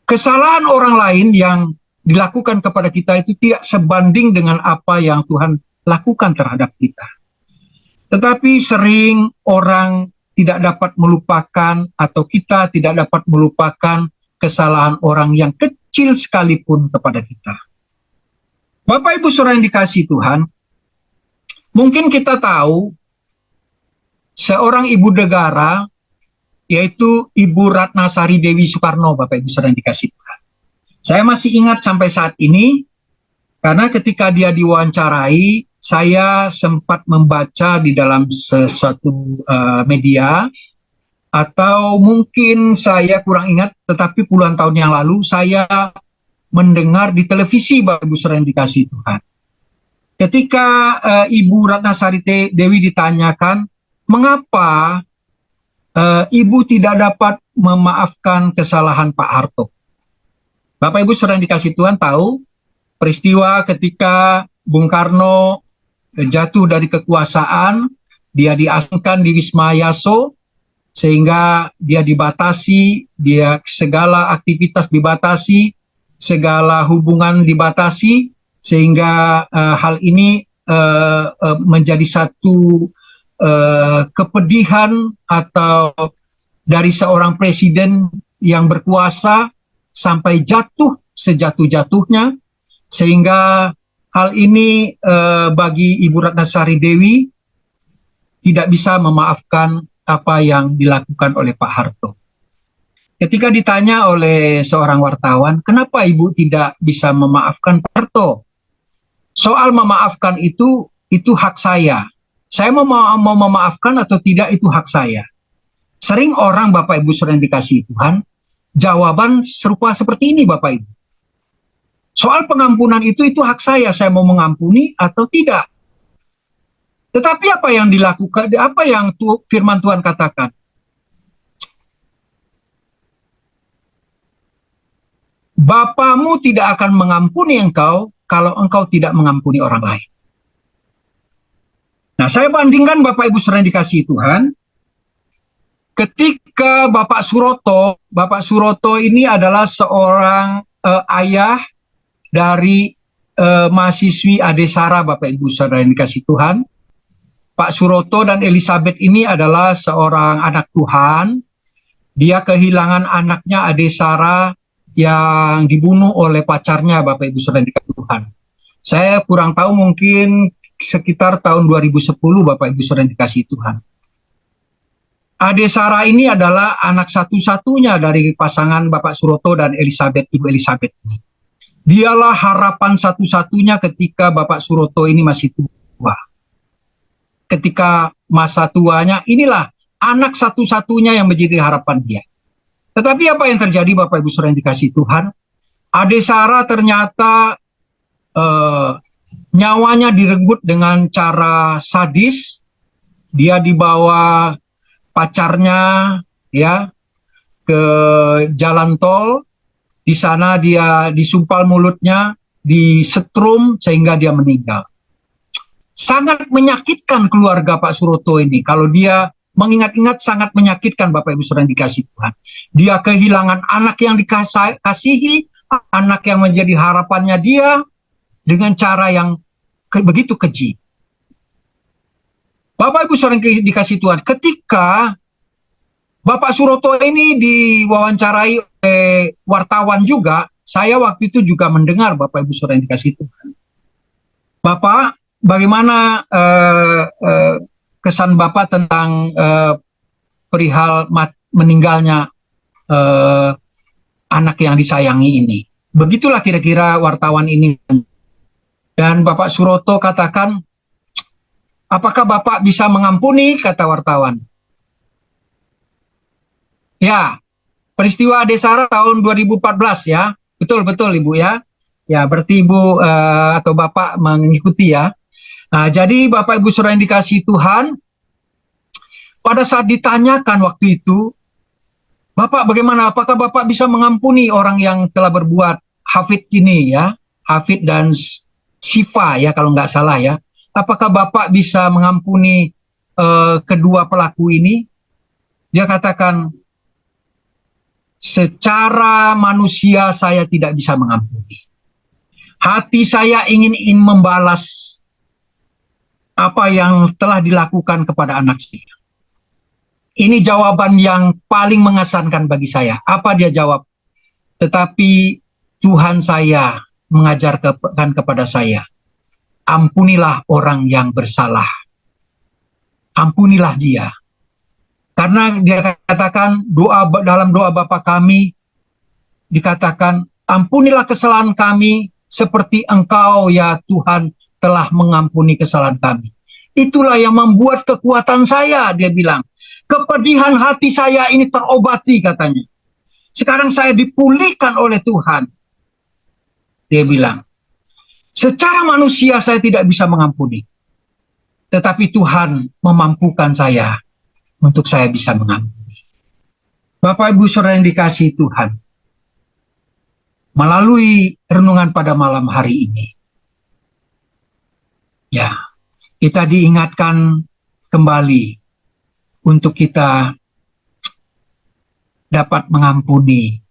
kesalahan orang lain yang dilakukan kepada kita itu tidak sebanding dengan apa yang Tuhan lakukan terhadap kita. Tetapi sering orang tidak dapat melupakan atau kita tidak dapat melupakan kesalahan orang yang kecil sekalipun kepada kita. Bapak Ibu Saudara yang dikasihi Tuhan, mungkin kita tahu seorang ibu negara yaitu Ibu Ratnasari Dewi Soekarno, Bapak Ibu Saudara yang dikasihi Tuhan. Saya masih ingat sampai saat ini, karena ketika dia diwawancarai, saya sempat membaca di dalam sesuatu media, atau mungkin saya kurang ingat, tetapi puluhan tahun yang lalu, saya mendengar di televisi, Bapak Ibu Saudara yang dikasihi Tuhan. Ketika Ibu Ratnasari Dewi ditanyakan, mengapa Ibu tidak dapat memaafkan kesalahan Pak Harto? Bapak Ibu Saudara yang dikasihi Tuhan tahu peristiwa ketika Bung Karno jatuh dari kekuasaan, dia diasingkan di Wisma Yaso, sehingga dia dibatasi, segala aktivitas dibatasi, segala hubungan dibatasi, sehingga hal ini menjadi satu kepedihan atau dari seorang presiden yang berkuasa sampai jatuh sejatuh-jatuhnya, sehingga hal ini bagi Ibu Ratna Sari Dewi tidak bisa memaafkan apa yang dilakukan oleh Pak Harto. Ketika ditanya oleh seorang wartawan, kenapa Ibu tidak bisa memaafkan Pak Harto? Soal memaafkan itu hak saya. Saya mau memaafkan atau tidak itu hak saya. Sering orang Bapak Ibu sering dikasih Tuhan, jawaban serupa seperti ini Bapak Ibu. Soal pengampunan itu hak saya mau mengampuni atau tidak. Tetapi apa yang dilakukan, apa yang firman Tuhan katakan? Bapamu tidak akan mengampuni engkau kalau engkau tidak mengampuni orang lain. Nah, saya bandingkan Bapak Ibu sering dikasihi Tuhan, ketika Bapak Suroto ini adalah seorang ayah dari mahasiswi Adesara, Bapak Ibu saudara yang dikasihi Tuhan. Pak Suroto dan Elizabeth ini adalah seorang anak Tuhan. Dia kehilangan anaknya Adesara yang dibunuh oleh pacarnya, Bapak Ibu saudara yang dikasihi Tuhan. Saya kurang tahu, mungkin sekitar tahun 2010, Bapak Ibu saudara yang dikasihi Tuhan. Adesara ini adalah anak satu-satunya dari pasangan Bapak Suroto dan Ibu Elizabeth ini. Dialah harapan satu-satunya ketika Bapak Suroto ini masih tua. Ketika masa tuanya, inilah anak satu-satunya yang menjadi harapan dia. Tetapi apa yang terjadi Bapak Ibu saudara yang dikasihi Tuhan? Adesara ternyata nyawanya direnggut dengan cara sadis. Dia dibawa pacarnya ya ke jalan tol. Di sana dia disumpal mulutnya, disetrum sehingga dia meninggal. Sangat menyakitkan keluarga Pak Suroto ini. Kalau dia mengingat-ingat, sangat menyakitkan Bapak Ibu saudara yang dikasihi Tuhan. Dia kehilangan anak yang dikasihi, anak yang menjadi harapannya dia, dengan cara yang begitu keji. Bapak Ibu saudara yang dikasihi Tuhan, ketika Bapak Suroto ini diwawancarai oleh wartawan juga, saya waktu itu juga mendengar Bapak Ibu saudara yang dikasihi Tuhan. Bapak, bagaimana kesan Bapak tentang perihal meninggalnya anak yang disayangi ini? Begitulah kira-kira wartawan ini. Dan Bapak Suroto katakan, apakah Bapak bisa mengampuni, kata wartawan. Ya, peristiwa Adesara tahun 2014 ya, betul-betul Ibu ya. Ya, berarti Ibu atau Bapak mengikuti ya. Nah, jadi Bapak Ibu saudara yang dikasihi Tuhan, pada saat ditanyakan waktu itu, Bapak bagaimana, apakah Bapak bisa mengampuni orang yang telah berbuat, Hafid ini ya, Hafid dan Siva ya kalau nggak salah ya. Apakah Bapak bisa mengampuni kedua pelaku ini? Dia katakan, secara manusia saya tidak bisa mengampuni. Hati saya ingin membalas apa yang telah dilakukan kepada anak saya. Ini jawaban yang paling mengesankan bagi saya. Apa dia jawab? Tetapi Tuhan saya mengajarkan kepada saya, ampunilah orang yang bersalah. Ampunilah dia. Karena dia katakan dalam doa Bapa kami, dikatakan, ampunilah kesalahan kami seperti Engkau ya Tuhan telah mengampuni kesalahan kami. Itulah yang membuat kekuatan saya, dia bilang. Kepedihan hati saya ini terobati katanya. Sekarang saya dipulihkan oleh Tuhan. Dia bilang, secara manusia saya tidak bisa mengampuni. Tetapi Tuhan memampukan saya untuk saya bisa mengampuni. Bapak Ibu saudara yang dikasihi Tuhan, melalui renungan pada malam hari ini, ya, kita diingatkan kembali untuk kita dapat mengampuni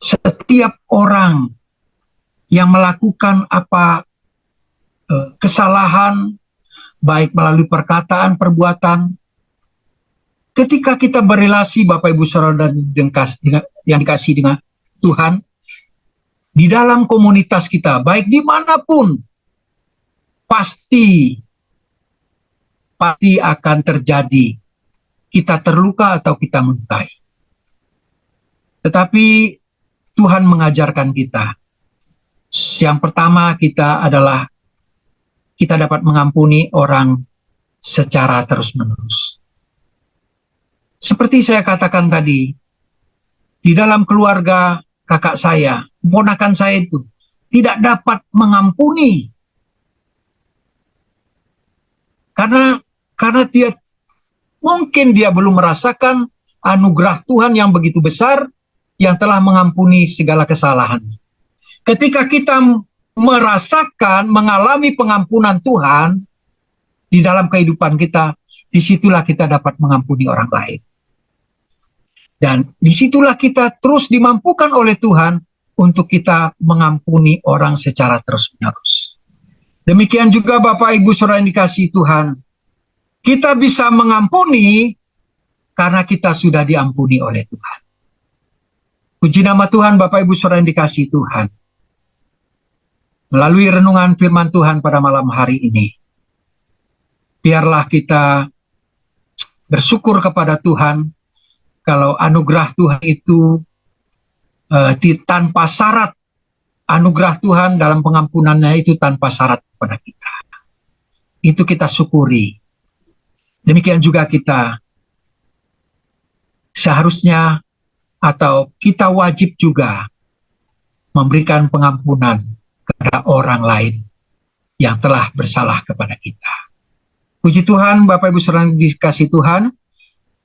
setiap orang yang melakukan kesalahan, baik melalui perkataan, perbuatan, ketika kita berelasi Bapak Ibu Saudara yang dikasih dengan Tuhan, di dalam komunitas kita, baik dimanapun, pasti akan terjadi kita terluka atau kita melukai. Tetapi Tuhan mengajarkan kita, yang pertama kita dapat mengampuni orang secara terus-menerus. Seperti saya katakan tadi, di dalam keluarga kakak saya, ponakan saya itu tidak dapat mengampuni karena mungkin dia belum merasakan anugerah Tuhan yang begitu besar yang telah mengampuni segala kesalahan. Ketika kita mengalami pengampunan Tuhan di dalam kehidupan kita, disitulah kita dapat mengampuni orang lain. Dan disitulah kita terus dimampukan oleh Tuhan untuk kita mengampuni orang secara terus-menerus. Demikian juga Bapak Ibu Saudara yang dikasihi Tuhan, kita bisa mengampuni karena kita sudah diampuni oleh Tuhan. Puji nama Tuhan Bapak Ibu Saudara yang dikasihi Tuhan. Melalui renungan firman Tuhan pada malam hari ini, biarlah kita bersyukur kepada Tuhan kalau anugerah Tuhan itu tanpa syarat. Anugerah Tuhan dalam pengampunannya itu tanpa syarat kepada kita. Itu kita syukuri. Demikian juga kita seharusnya atau kita wajib juga memberikan pengampunan kepada orang lain yang telah bersalah kepada kita. Puji Tuhan, Bapak Ibu Saudara dikasihi Tuhan,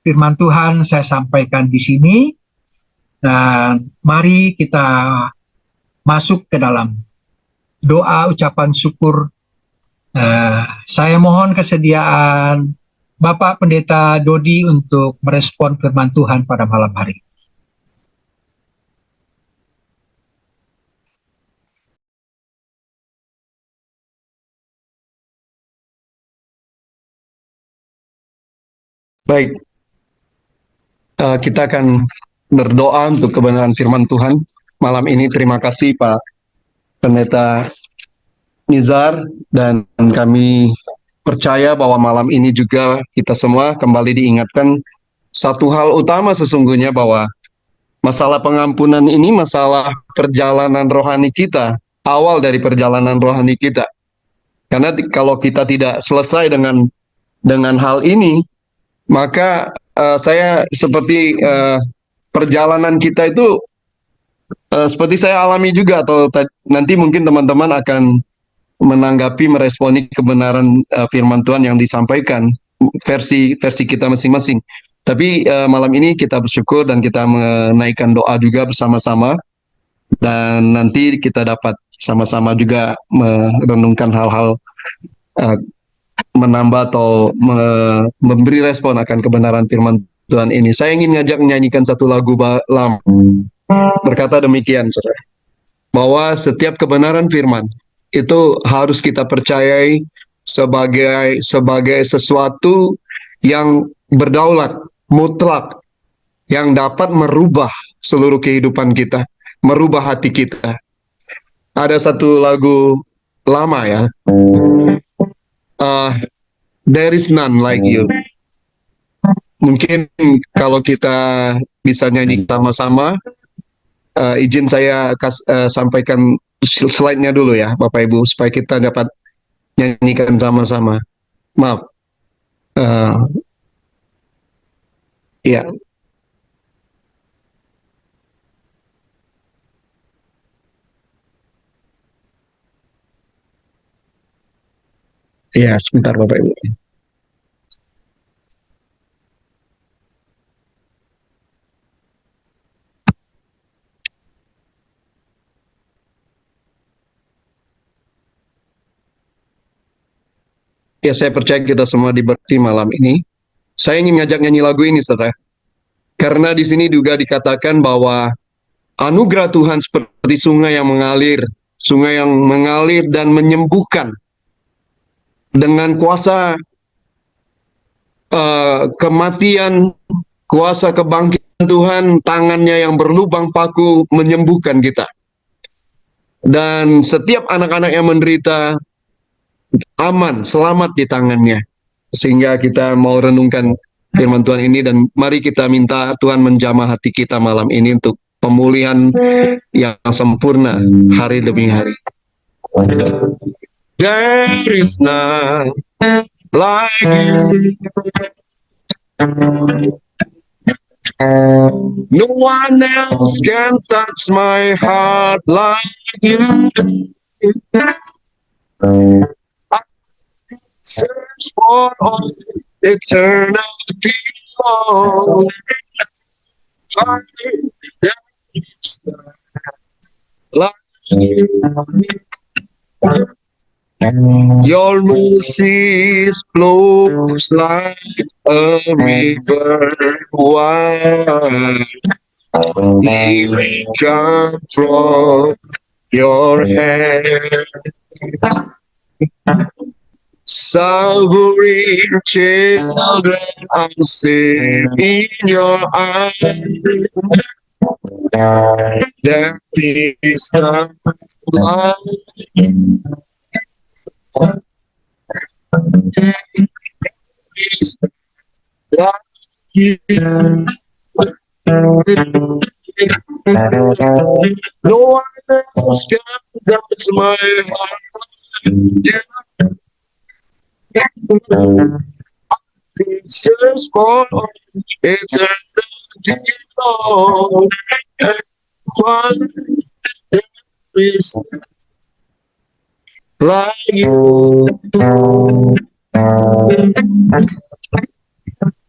firman Tuhan saya sampaikan di sini, dan mari kita masuk ke dalam doa ucapan syukur. Saya mohon kesediaan Bapak Pendeta Dodi untuk merespon firman Tuhan pada malam hari. Baik, kita akan berdoa untuk kebenaran firman Tuhan malam ini. Terima kasih Pak Pendeta Nizar, dan kami percaya bahwa malam ini juga kita semua kembali diingatkan satu hal utama sesungguhnya, bahwa masalah pengampunan ini masalah perjalanan rohani kita, awal dari perjalanan rohani kita. Karena kalau kita tidak selesai dengan hal ini, maka saya seperti perjalanan kita itu seperti saya alami juga, atau nanti mungkin teman-teman akan menanggapi, meresponi kebenaran firman Tuhan yang disampaikan, versi kita masing-masing. Tapi malam ini kita bersyukur dan kita menaikkan doa juga bersama-sama, dan nanti kita dapat sama-sama juga merenungkan hal-hal menambah atau memberi respon akan kebenaran firman Tuhan ini. Saya ingin ngajak menyanyikan satu lagu lama. Berkata demikian, saudara, bahwa setiap kebenaran firman itu harus kita percayai sebagai sesuatu yang berdaulat, mutlak, yang dapat merubah seluruh kehidupan kita, merubah hati kita. Ada satu lagu lama ya, There is none like you. Mungkin kalau kita bisa nyanyi sama-sama, izin saya sampaikan slide-nya dulu ya Bapak Ibu, supaya kita dapat nyanyikan sama-sama. Maaf. Ya. Ya, sebentar Bapak Ibu. Ya, saya percaya kita semua diberkati malam ini. Saya ingin ngajak nyanyi lagu ini, saudara. Karena di sini juga dikatakan bahwa anugerah Tuhan seperti sungai yang mengalir dan menyembuhkan dengan kuasa kematian, kuasa kebangkitan Tuhan, tangannya yang berlubang paku menyembuhkan kita. Dan setiap anak-anak yang menderita aman, selamat di tangannya. Sehingga kita mau renungkan firman Tuhan ini dan mari kita minta Tuhan menjamah hati kita malam ini untuk pemulihan yang sempurna hari demi hari. There is none like you. No one else can touch my heart like you do. I search for all eternity long. Find there is none like you. Your mercy flows like a river wide. We come from your hand. Suffering children are safe in your eyes. There is none like you. No one else can touch my heart. Search for eternity long and find there is like you.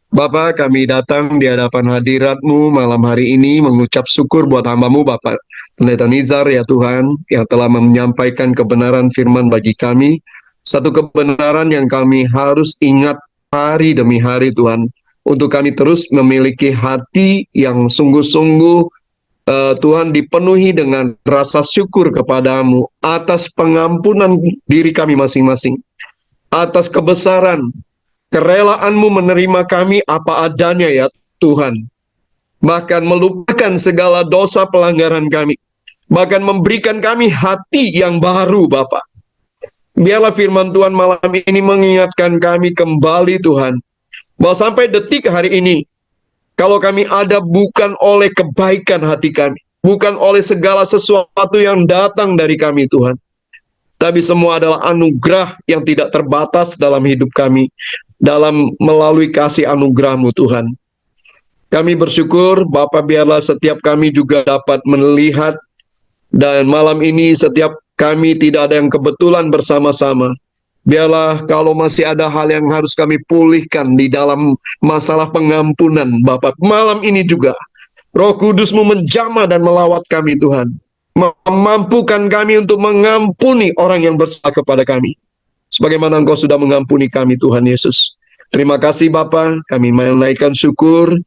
Bapa, kami datang di hadapan hadirat-Mu malam hari ini mengucap syukur buat hamba-Mu Bapak Pendeta Nizar ya Tuhan, yang telah menyampaikan kebenaran firman bagi kami. Satu kebenaran yang kami harus ingat hari demi hari Tuhan, untuk kami terus memiliki hati yang sungguh-sungguh Tuhan dipenuhi dengan rasa syukur kepadamu atas pengampunan diri kami masing-masing, atas kebesaran kerelaan-Mu menerima kami apa adanya ya Tuhan, bahkan melupakan segala dosa pelanggaran kami, bahkan memberikan kami hati yang baru Bapa. Biarlah firman Tuhan malam ini mengingatkan kami kembali Tuhan, bahwa sampai detik hari ini, kalau kami ada bukan oleh kebaikan hati kami, bukan oleh segala sesuatu yang datang dari kami Tuhan, tapi semua adalah anugerah yang tidak terbatas dalam hidup kami, dalam melalui kasih anugerah-Mu Tuhan. Kami bersyukur Bapa, biarlah setiap kami juga dapat melihat, dan malam ini setiap kami tidak ada yang kebetulan bersama-sama. Biarlah kalau masih ada hal yang harus kami pulihkan di dalam masalah pengampunan Bapak, malam ini juga Roh Kudus-Mu menjamah dan melawat kami Tuhan, memampukan kami untuk mengampuni orang yang bersalah kepada kami, sebagaimana Engkau sudah mengampuni kami Tuhan Yesus. Terima kasih Bapa, kami menaikkan syukur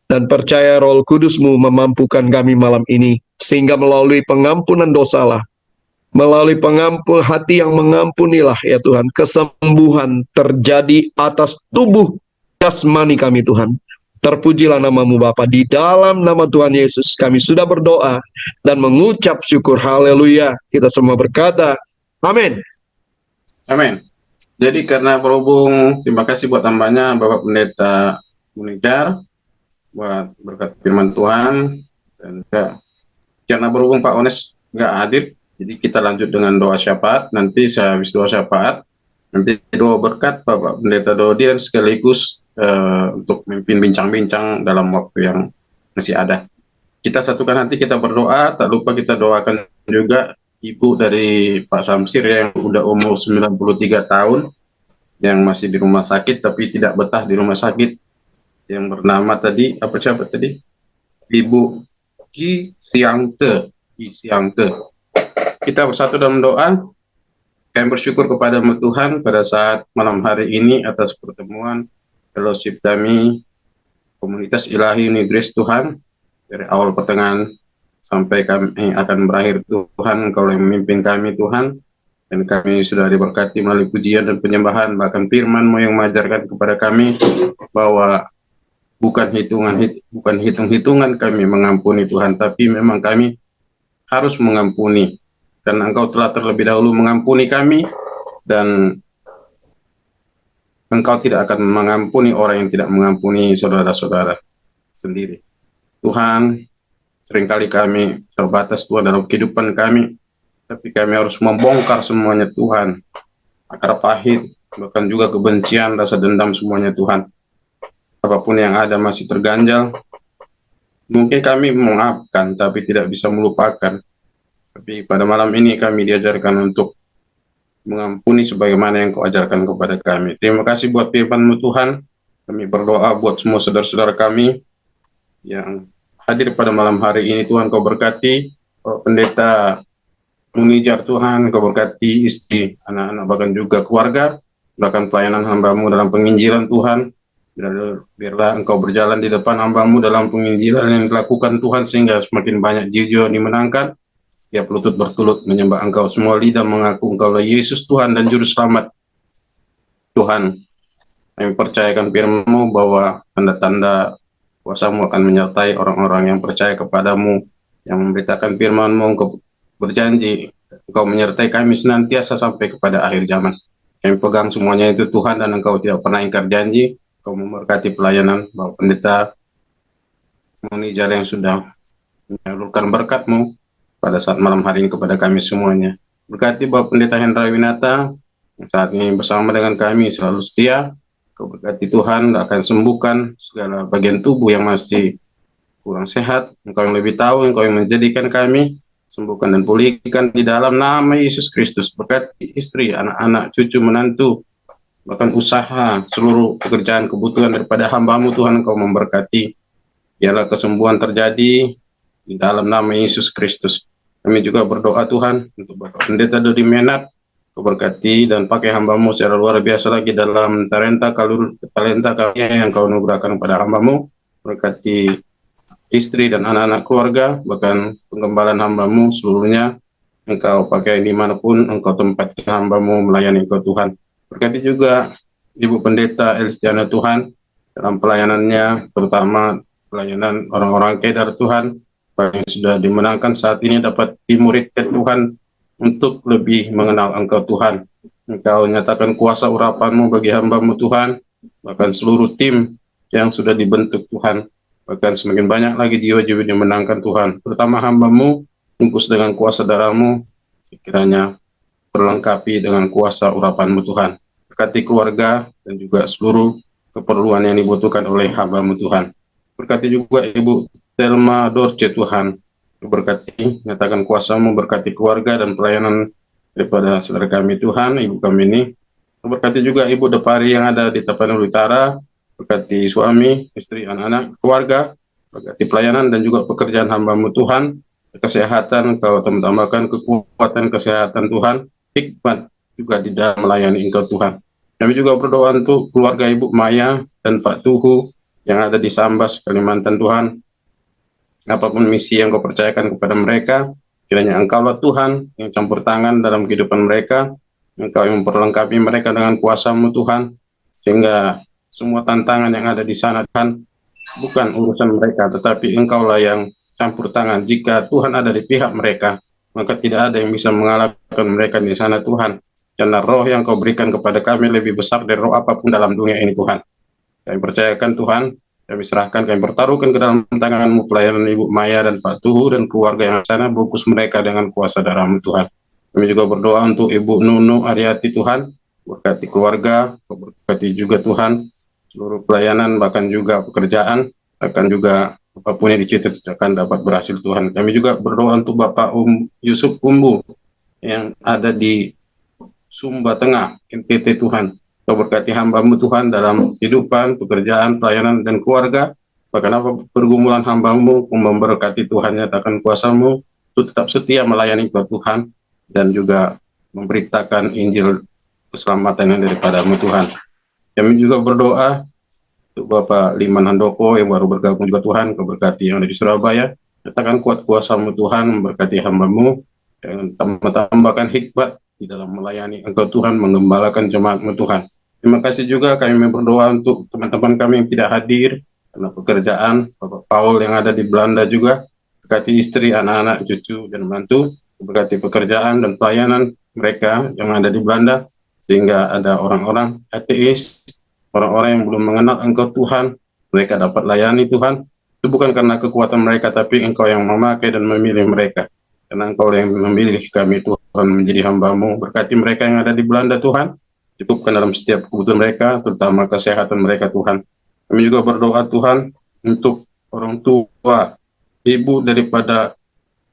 dan percaya Roh Kudus-Mu memampukan kami malam ini, sehingga melalui pengampunan dosalah, melalui hati yang mengampunilah ya Tuhan, kesembuhan terjadi atas tubuh jasmani kami Tuhan. Terpujilah nama-Mu Bapa, di dalam nama Tuhan Yesus kami sudah berdoa dan mengucap syukur. Haleluya. Kita semua berkata amin. Amin. Jadi karena berhubung, terima kasih buat tambahnya Bapak Pendeta Munijar buat berkat firman Tuhan, dan karena berhubung Pak Ones nggak hadir, jadi kita lanjut dengan doa syafaat. Nanti saya habis doa syafaat, nanti doa berkat Bapak Pendeta Dodi, dan sekaligus untuk memimpin bincang-bincang dalam waktu yang masih ada. Kita satukan nanti kita berdoa, tak lupa kita doakan juga ibu dari Pak Samsir yang udah umur 93 tahun, yang masih di rumah sakit tapi tidak betah di rumah sakit, yang bernama tadi, siapa tadi? Ibu Ki Siangte. Kita bersatu dalam doa. Kami bersyukur kepada Tuhan pada saat malam hari ini atas pertemuan fellowship kami, komunitas ilahi Uni Grace Tuhan, dari awal pertengahan sampai kami akan berakhir Tuhan, Engkau yang memimpin kami Tuhan, dan kami sudah diberkati melalui pujian dan penyembahan, bahkan firman-Mu yang mengajarkan kepada kami bahwa bukan hitung-hitungan kami mengampuni Tuhan, tapi memang kami harus mengampuni, karena Engkau telah terlebih dahulu mengampuni kami, dan Engkau tidak akan mengampuni orang yang tidak mengampuni saudara-saudara sendiri. Tuhan, seringkali kami terbatas Tuhan dalam kehidupan kami, tapi kami harus membongkar semuanya Tuhan, akar pahit, bahkan juga kebencian, rasa dendam semuanya Tuhan. Apapun yang ada masih terganjal, mungkin kami memaafkan tapi tidak bisa melupakan. Tapi pada malam ini kami diajarkan untuk mengampuni sebagaimana yang Kau ajarkan kepada kami. Terima kasih buat firman-Mu Tuhan. Kami berdoa buat semua saudara-saudara kami yang hadir pada malam hari ini. Tuhan, Kau berkati pendeta Munijar Tuhan, Kau berkati istri, anak-anak, bahkan juga keluarga, bahkan pelayanan hamba-Mu dalam penginjilan Tuhan. Biarlah Engkau berjalan di depan hamba-Mu dalam penginjilan yang dilakukan Tuhan, sehingga semakin banyak jiwa dimenangkan. Setiap lutut bertulut menyembah Engkau, semua lidah mengaku Engkaulah Yesus Tuhan dan Juru Selamat. Tuhan, kami percayakan firman-Mu bahwa tanda-tanda kuasa-Mu akan menyertai orang-orang yang percaya kepadamu, yang memberitakan firman-Mu. Engkau berjanji Engkau menyertai kami senantiasa sampai kepada akhir zaman. Kami pegang semuanya itu Tuhan, dan Engkau tidak pernah ingkar janji. Engkau memberkati pelayanan Bapak Pendeta Munijar yang sudah menyalurkan berkat-Mu pada saat malam hari ini kepada kami semuanya. Berkati Bapak Pendeta Hendra Winata yang saat ini bersama dengan kami selalu setia. Kau berkati Tuhan, akan sembuhkan segala bagian tubuh yang masih kurang sehat. Engkau yang lebih tahu, Engkau yang menjadikan kami, sembuhkan dan pulihkan di dalam nama Yesus Kristus. Berkati istri, anak-anak, cucu, menantu, bahkan usaha, seluruh pekerjaan, kebutuhan daripada hamba-Mu Tuhan, Engkau memberkati. Biarlah kesembuhan terjadi di dalam nama Yesus Kristus. Kami juga berdoa Tuhan untuk Bapak Pendeta Dodi Menat, Kau berkati dan pakai hamba-Mu secara luar biasa lagi dalam talenta karya yang Kau anugerahkan kepada hamba-Mu. Berkati istri dan anak-anak keluarga, bahkan penggembalaan hamba-Mu seluruhnya. Engkau pakai dimanapun Engkau tempatkan hamba-Mu melayani Engkau Tuhan. Berkati juga Ibu Pendeta Elstiana Tuhan dalam pelayanannya, terutama pelayanan orang-orang kedar Tuhan, yang sudah dimenangkan saat ini dapat dimuridkan Tuhan untuk lebih mengenal Engkau Tuhan. Engkau nyatakan kuasa urapan-Mu bagi hamba-Mu Tuhan, bahkan seluruh tim yang sudah dibentuk Tuhan, bahkan semakin banyak lagi jiwa-jiwa yang dimenangkan Tuhan, terutama hamba-Mu, bungkus dengan kuasa darah-Mu, kiranya perlengkapi dengan kuasa urapan-Mu Tuhan. Berkati keluarga dan juga seluruh keperluan yang dibutuhkan oleh hamba-Mu Tuhan. Berkati juga Ibu Thelma Dorce Tuhan, berkati, nyatakan kuasa-Mu, berkati keluarga dan pelayanan daripada saudara kami Tuhan, ibu kami ini. Berkati juga Ibu Depari yang ada di Tapanuli Utara, berkati suami, istri, anak-anak, keluarga, berkati pelayanan dan juga pekerjaan hamba-Mu Tuhan, kesehatan, Kau tambahkan kekuatan kesehatan Tuhan, hikmat juga di dalam melayani Engkau Tuhan. Kami juga berdoa untuk keluarga Ibu Maya dan Pak Tuhu yang ada di Sambas, Kalimantan Tuhan. Apapun misi yang Kau percayakan kepada mereka, kiranya Engkaulah Tuhan yang campur tangan dalam kehidupan mereka. Engkau yang memperlengkapi mereka dengan kuasa-Mu Tuhan, sehingga semua tantangan yang ada di sana Tuhan bukan urusan mereka, tetapi Engkaulah yang campur tangan. Jika Tuhan ada di pihak mereka, maka tidak ada yang bisa mengalahkan mereka di sana Tuhan. Karena roh yang Kau berikan kepada kami lebih besar dari roh apapun dalam dunia ini Tuhan. Kami percayakan Tuhan, kami serahkan, kami bertaruhkan ke dalam tangan-Mu pelayanan Ibu Maya dan Pak Tuhu dan keluarga yang di sana, bungkus mereka dengan kuasa darah-Mu Tuhan. Kami juga berdoa untuk Ibu Nunu Ariati Tuhan, berkati keluarga, berkati juga Tuhan, seluruh pelayanan, bahkan juga pekerjaan, bahkan juga apapun yang dicita-citakan dapat berhasil Tuhan. Kami juga berdoa untuk Bapak Yusuf Umbu yang ada di Sumba Tengah, NTT Tuhan. Kau berkati hamba-Mu Tuhan dalam kehidupan, pekerjaan, pelayanan, dan keluarga. Bahkan apa pergumulan hamba-Mu, memberkati Tuhan, nyatakan kuasa-Mu, untuk tetap setia melayani Kau Tuhan, dan juga memberitakan Injil keselamatan yang daripada-Mu Tuhan. Kami juga berdoa untuk Bapak Liman Handoko yang baru bergabung juga Tuhan, Kau berkati yang ada di Surabaya, Nyatakan kuat kuasa-Mu Tuhan, memberkati hamba-Mu, dan tambahkan hikmat di dalam melayani Engkau Tuhan, mengembalakan jemaat-Mu Tuhan. Terima kasih juga kami berdoa untuk teman-teman kami yang tidak hadir karena pekerjaan, Bapak Paul yang ada di Belanda juga, berkati istri, anak-anak, cucu, dan menantu, berkati pekerjaan dan pelayanan mereka yang ada di Belanda, sehingga ada orang-orang ateis, orang-orang yang belum mengenal Engkau Tuhan, mereka dapat layani Tuhan. Itu bukan karena kekuatan mereka, tapi Engkau yang memakai dan memilih mereka. Karena Engkau yang memilih kami Tuhan menjadi hamba-Mu. Berkati mereka yang ada di Belanda Tuhan, cukupkan dalam setiap kebutuhan mereka, terutama kesehatan mereka Tuhan. Kami juga berdoa Tuhan untuk orang tua, ibu daripada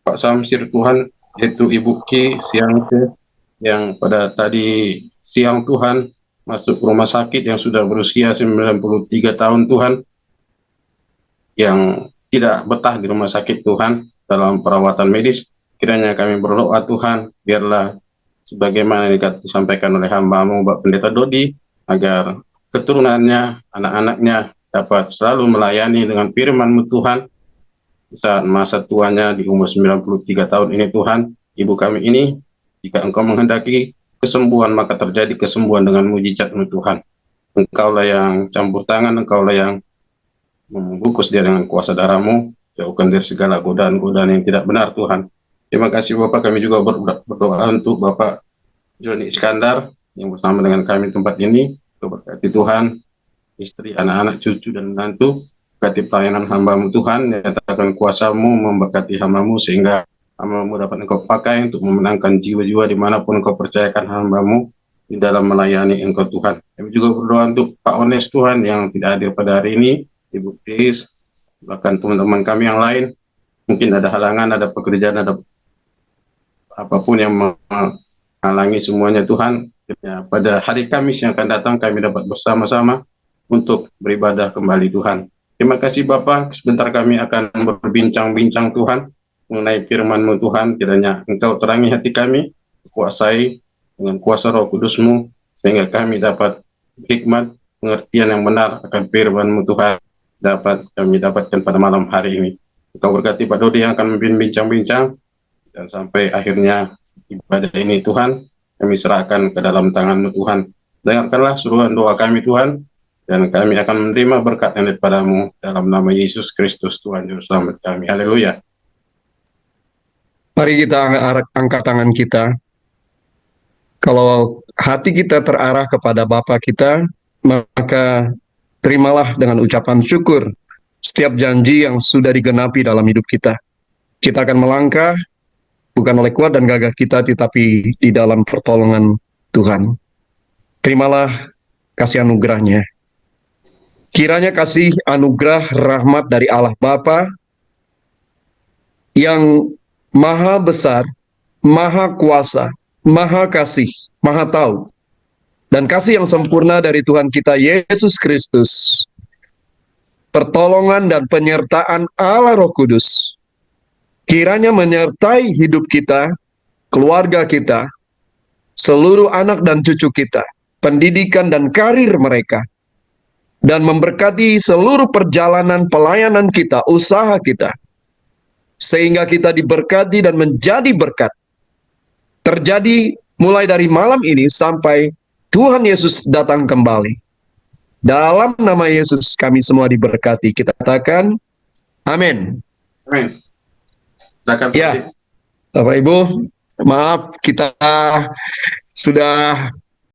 Pak Samsir Tuhan, yaitu Ibu Ki Siangke, yang pada tadi siang Tuhan masuk rumah sakit yang sudah berusia 93 tahun Tuhan, yang tidak betah di rumah sakit Tuhan dalam perawatan medis. Kiranya kami berdoa Tuhan, biarlah sebagaimana disampaikan oleh hamba-Mu Bapak Pendeta Dodi, agar keturunannya, anak-anaknya dapat selalu melayani dengan firman-Mu Tuhan saat masa tuanya di umur 93 tahun ini Tuhan. Ibu kami ini, jika Engkau menghendaki kesembuhan, maka terjadi kesembuhan dengan mujizat-Mu Tuhan. Engkaulah yang campur tangan, Engkaulah yang membungkus dia dengan kuasa darah-Mu, jauhkan dari segala godaan-godaan yang tidak benar Tuhan. Terima kasih Bapak, kami juga berdoa untuk Bapak Joni Iskandar yang bersama dengan kami di tempat ini. Berkati Tuhan, istri, anak-anak, cucu, dan menantu. Berkati pelayanan hamba-Mu Tuhan, nyatakan kuasa-Mu memberkati hamba-Mu sehingga hamba-Mu dapat Engkau pakai untuk memenangkan jiwa-jiwa dimanapun Engkau percayakan hamba-Mu di dalam melayani Engkau Tuhan. Kami juga berdoa untuk Pak Ones Tuhan yang tidak hadir pada hari ini, Ibu Kris, bahkan teman-teman kami yang lain. Mungkin ada halangan, ada pekerjaan, ada apapun yang menghalangi semuanya Tuhan. Ya, pada hari Kamis yang akan datang kami dapat bersama-sama untuk beribadah kembali Tuhan. Terima kasih Bapak, sebentar kami akan berbincang-bincang Tuhan mengenai firman-Mu Tuhan. Kiranya Engkau terangi hati kami, kuasai dengan kuasa Roh Kudus-Mu, sehingga kami dapat hikmat, pengertian yang benar akan firman-Mu Tuhan, dapat kami dapatkan pada malam hari ini. Engkau berkati Pak Dodi yang akan memimpin bincang-bincang, dan sampai akhirnya ibadah ini Tuhan, kami serahkan ke dalam tangan-Mu Tuhan. Dengarkanlah seruan doa kami Tuhan, dan kami akan menerima berkat yang daripada-Mu dalam nama Yesus Kristus Tuhan Juru Selamat kami. Haleluya. Mari kita angkat tangan kita. Kalau hati kita terarah kepada Bapa kita, maka terimalah dengan ucapan syukur setiap janji yang sudah digenapi dalam hidup kita. Kita akan melangkah bukan oleh kuat dan gagah kita, tetapi di dalam pertolongan Tuhan. Terimalah kasih anugerahnya. Kiranya kasih anugerah rahmat dari Allah Bapa yang maha besar, maha kuasa, maha kasih, maha tahu, dan kasih yang sempurna dari Tuhan kita Yesus Kristus, pertolongan dan penyertaan Allah Roh Kudus, kiranya menyertai hidup kita, keluarga kita, seluruh anak dan cucu kita, pendidikan dan karir mereka, dan memberkati seluruh perjalanan pelayanan kita, usaha kita, sehingga kita diberkati dan menjadi berkat. Terjadi mulai dari malam ini sampai Tuhan Yesus datang kembali. Dalam nama Yesus kami semua diberkati. Kita katakan, amin. Amin. Ya, Bapak Ibu, maaf kita sudah